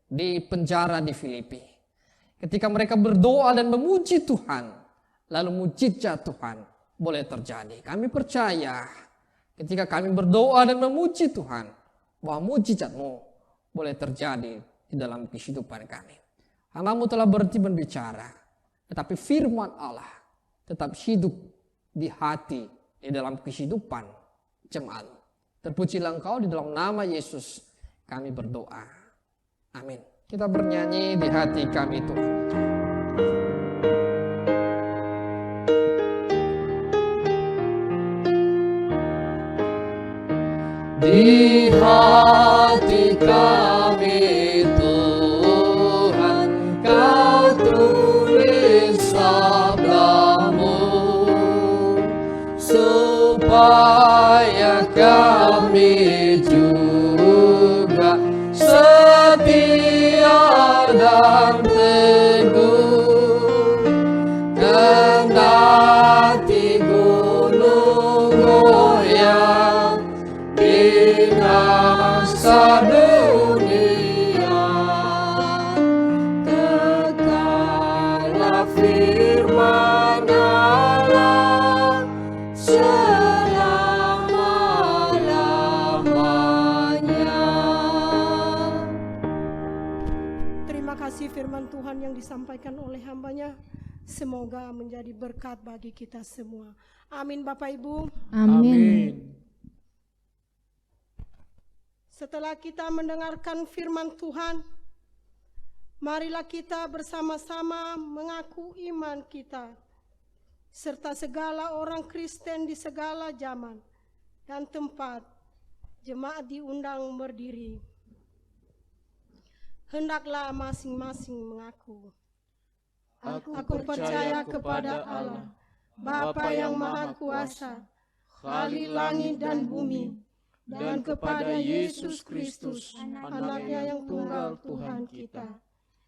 di penjara di Filipi. Ketika mereka berdoa dan memuji Tuhan, lalu mujizat Tuhan boleh terjadi. Kami percaya ketika kami berdoa dan memuji Tuhan, bahwa mujizat-Mu boleh terjadi di dalam kehidupan kami. Hamba-Mu telah berhenti berbicara, tetapi firman Allah tetap hidup di hati, di dalam kehidupan jemaat. Terpujilah Engkau, di dalam nama Yesus kami berdoa. Amin. Kita bernyanyi di hati kami Tuhan. Di hati kami Tuhan, Kau tulis sabda-Mu, supaya kami juga setia dan teguh. firman Tuhan yang disampaikan oleh hamba-Nya semoga menjadi berkat bagi kita semua. Amin Bapak Ibu. Amin. Setelah kita mendengarkan firman Tuhan, marilah kita bersama-sama mengaku iman kita, serta segala orang Kristen di segala zaman dan tempat. Jemaat diundang berdiri. Hendaklah masing-masing mengaku. Aku percaya kepada Allah, Bapa yang Maha Kuasa, Khalik langit dan bumi, dan kepada Yesus Kristus, Anaknya yang tunggal Tuhan kita,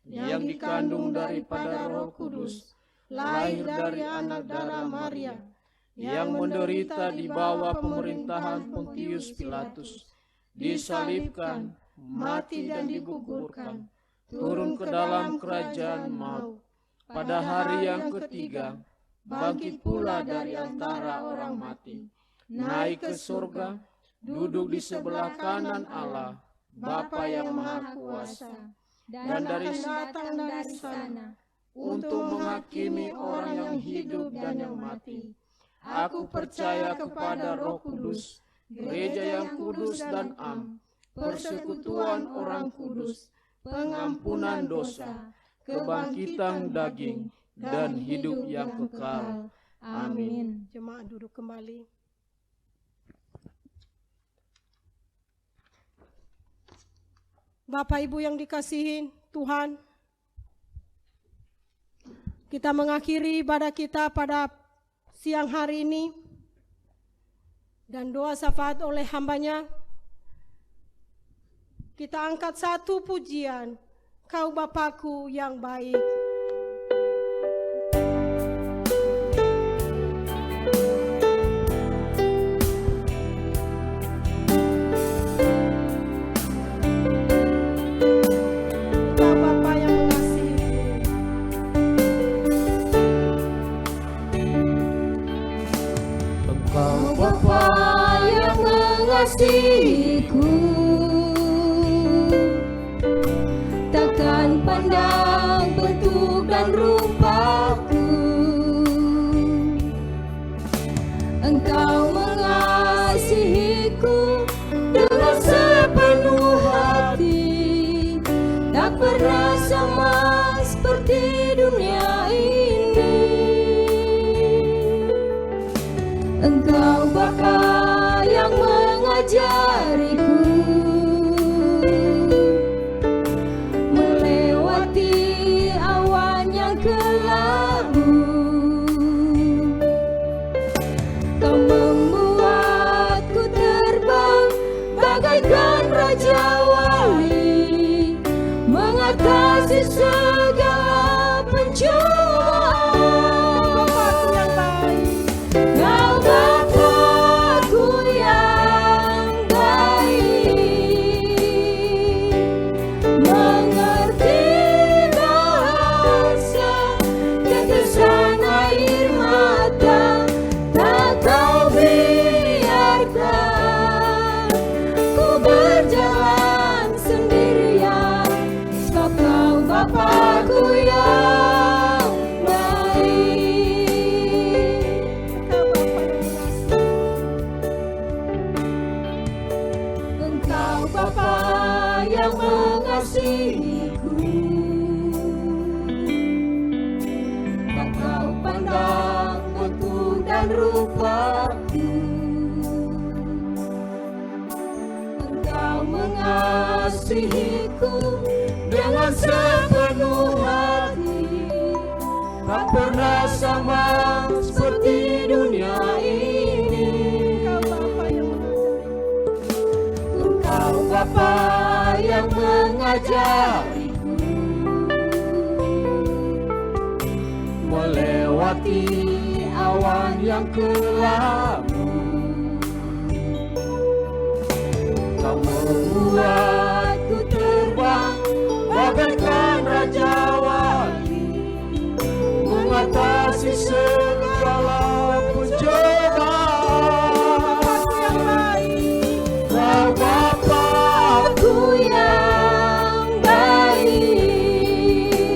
yang dikandung daripada Roh Kudus, lahir dari anak darah Maria, yang menderita di bawah pemerintahan Pontius Pilatus, disalibkan, mati dan dikuburkan, turun ke dalam kerajaan maut. Pada hari yang ketiga, bangkit pula dari antara orang mati, naik ke surga, duduk di sebelah kanan Allah, Bapa yang Maha Kuasa, dan datang dari sana untuk menghakimi orang yang hidup dan yang mati. Aku percaya kepada Roh Kudus, gereja yang kudus dan am, persekutuan orang kudus, pengampunan dosa, kebangkitan daging, dan hidup yang kekal. Amin. Jemaat duduk kembali. Bapak Ibu yang dikasihi Tuhan, kita mengakhiri ibadah kita pada siang hari ini, dan doa syafaat oleh hamba-Nya. Kita angkat satu pujian, Kau Bapakku yang baik. Kau Bapa yang mengasihi. Engkau Bapa yang mengasihiku, takkan pandang bentuk dan rupaku. Engkau mengasihiku dengan sepenuh hati, tak pernah sama seperti dunia ini. Engkau Bapa yang mengajariku melewati awan yang kelabu. Kau membuatku terbang bagaikan raja wali, mengatasi segala pencobaan. Kau Bapakku yang baik, mengerti bahasa tetesan air mata, tak kau biarkan ku berjalan sendirian, sebab kau Bapakku yang baik. Engkau Bapa yang mengasihiku, tak kau pandang bentuk dan rupaku. Engkau mengasihiku dengan sepenuh hati, tak pernah sama seperti dunia ini. Engkau Bapa yang mengajariku melewati awan yang kelabu. Kau membuatku terbang bagaikan raja wali, mengatasi segala pencobaan. Kau Bapakku yang baik,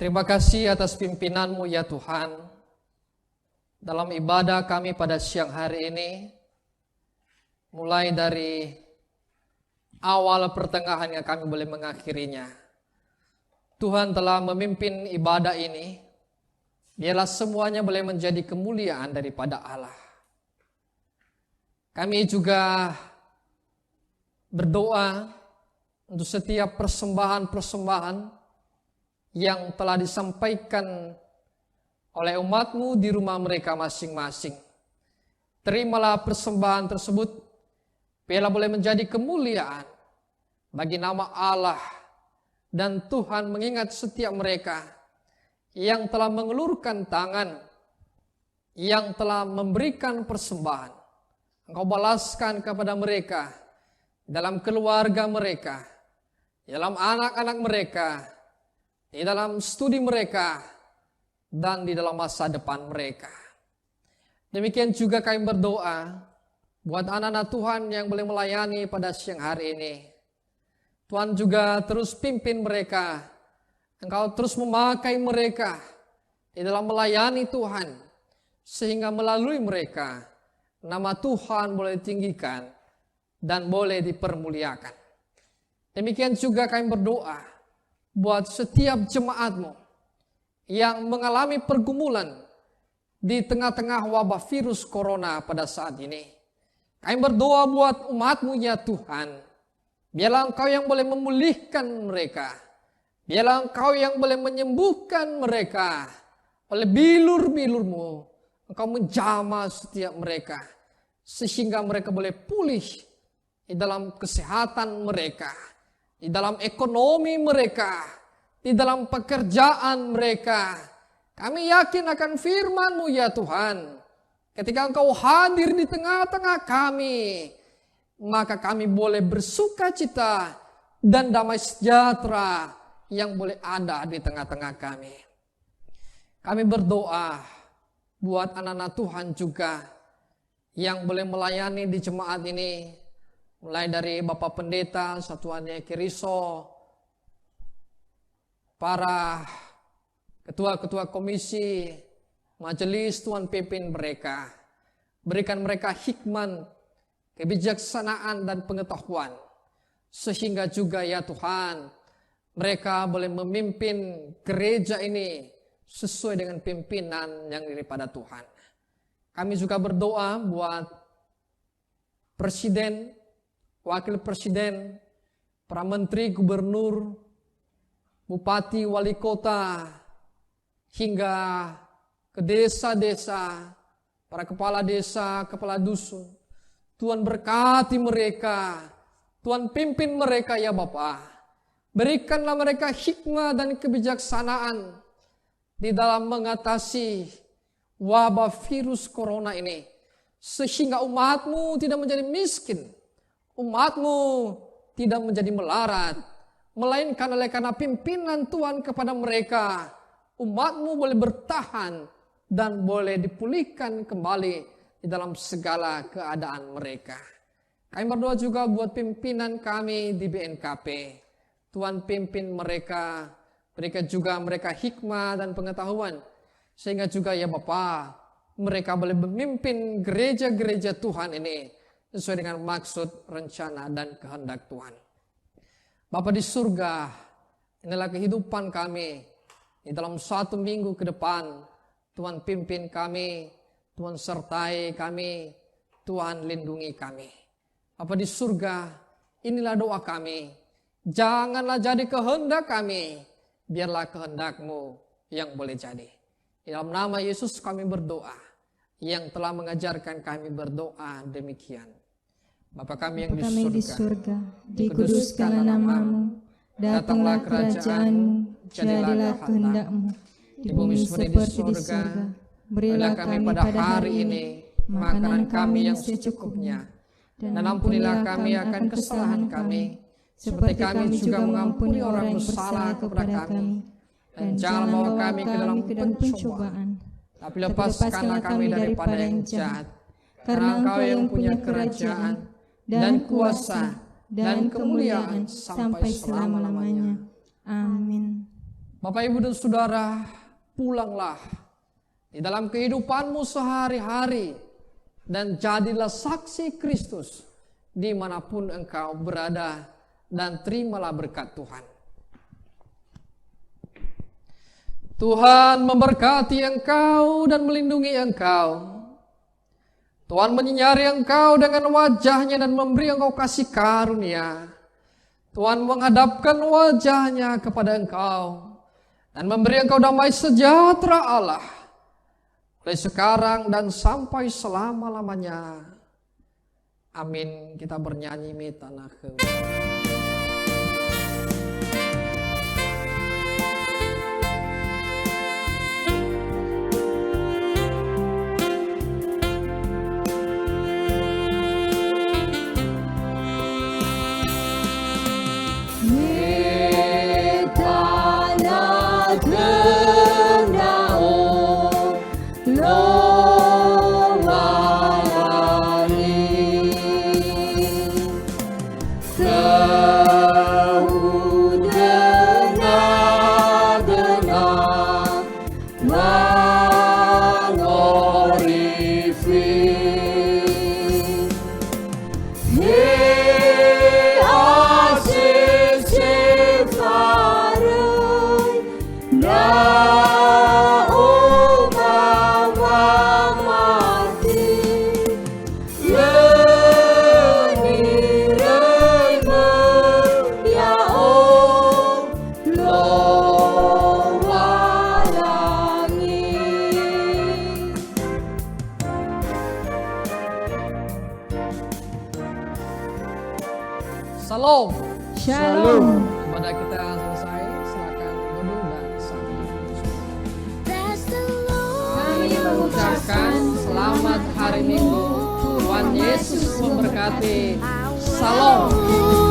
Terima kasih atas pimpinan-Mu ya Tuhan. Dalam ibadah kami pada siang hari ini, mulai dari awal pertengahan yang kami boleh mengakhirinya, Tuhan telah memimpin ibadah ini. Biarlah semuanya boleh menjadi kemuliaan daripada Allah. Kami juga berdoa untuk setiap persembahan-persembahan yang telah disampaikan oleh umat-Mu di rumah mereka masing-masing. Terimalah persembahan tersebut, biarlah boleh menjadi kemuliaan bagi nama Allah, dan Tuhan mengingat setiap mereka yang telah mengelurkan tangan, yang telah memberikan persembahan. Engkau balaskan kepada mereka, dalam keluarga mereka, dalam anak-anak mereka, di dalam studi mereka, dan di dalam masa depan mereka. Demikian juga kami berdoa buat anak-anak Tuhan yang boleh melayani pada siang hari ini. Tuhan juga terus pimpin mereka. Engkau terus memakai mereka di dalam melayani Tuhan, sehingga melalui mereka nama Tuhan boleh ditinggikan dan boleh dipermuliakan. Demikian juga kami berdoa buat setiap jemaat-Mu yang mengalami pergumulan di tengah-tengah wabah virus corona pada saat ini. Kami berdoa buat umat-Mu ya Tuhan. Biarlah Engkau yang boleh memulihkan mereka. Biarlah Engkau yang boleh menyembuhkan mereka. Oleh bilur-bilur-Mu, Engkau menjamah setiap mereka, sehingga mereka boleh pulih di dalam kesehatan mereka, di dalam ekonomi mereka, di dalam pekerjaan mereka. Kami yakin akan firman-Mu ya Tuhan. Ketika Engkau hadir di tengah-tengah kami, maka kami boleh bersuka cita dan damai sejahtera yang boleh ada di tengah-tengah kami. Kami berdoa buat anak-anak Tuhan juga yang boleh melayani di jemaat ini, mulai dari Bapak Pendeta, Satuan Kiriso, para ketua-ketua komisi, majelis, Tuhan pimpin mereka. Berikan mereka hikmat, kebijaksanaan, dan pengetahuan. Sehingga juga ya Tuhan, mereka boleh memimpin gereja ini sesuai dengan pimpinan yang daripada Tuhan. Kami juga berdoa buat presiden, wakil presiden, para menteri, gubernur, bupati, wali kota, hingga ke desa-desa, para kepala desa, kepala dusun. Tuhan berkati mereka, Tuhan pimpin mereka ya Bapa. Berikanlah mereka hikmah dan kebijaksanaan di dalam mengatasi wabah virus corona ini, sehingga umat-Mu tidak menjadi miskin, umat-Mu tidak menjadi melarat, melainkan oleh karena pimpinan Tuhan kepada mereka, umat-Mu boleh bertahan dan boleh dipulihkan kembali di dalam segala keadaan mereka. Kami berdoa juga buat pimpinan kami di BNKP. Tuhan pimpin mereka, berikan juga mereka hikmah dan pengetahuan, sehingga juga ya Bapa, mereka boleh memimpin gereja-gereja Tuhan ini sesuai dengan maksud, rencana, dan kehendak Tuhan. Bapa di surga, inilah kehidupan kami. Di dalam 1 minggu ke depan, Tuhan pimpin kami, Tuhan sertai kami, Tuhan lindungi kami. Bapa di surga, inilah doa kami. Janganlah jadi kehendak kami, biarlah kehendak-Mu yang boleh jadi. Di dalam nama Yesus kami berdoa, yang telah mengajarkan kami berdoa demikian. Bapa kami yang di surga, dikuduskanlah nama-Mu, datanglah kerajaan-Mu, jadilah kehendak-Mu, di bumi seperti di surga. Berilah kami pada hari ini makanan kami yang secukupnya, dan ampunilah kami akan kesalahan kami, seperti kami juga mengampuni orang yang bersalah kepada kami. Dan jangan bawa kami ke dalam pencobaan, tapi lepaskanlah kami daripada yang jahat. Karena Engkau yang punya kerajaan, dan kuasa, dan kemuliaan sampai selama-lamanya. Amin. Bapak, Ibu, dan Saudara, pulanglah di dalam kehidupanmu sehari-hari dan jadilah saksi Kristus dimanapun engkau berada, dan terimalah berkat Tuhan. Tuhan memberkati engkau dan melindungi engkau. Tuhan menyinari engkau dengan wajahnya dan memberi engkau kasih karunia. Tuhan menghadapkan wajahnya kepada engkau dan memberi engkau damai sejahtera Allah mulai sekarang dan sampai selama-lamanya. Amin. Kita bernyanyi Mitana ke Shalom. Shalom. Ibadah kita selesai, silakan duduk dan sambil. Kami mengucapkan selamat hari Minggu. Tuhan Yesus memberkati. Shalom.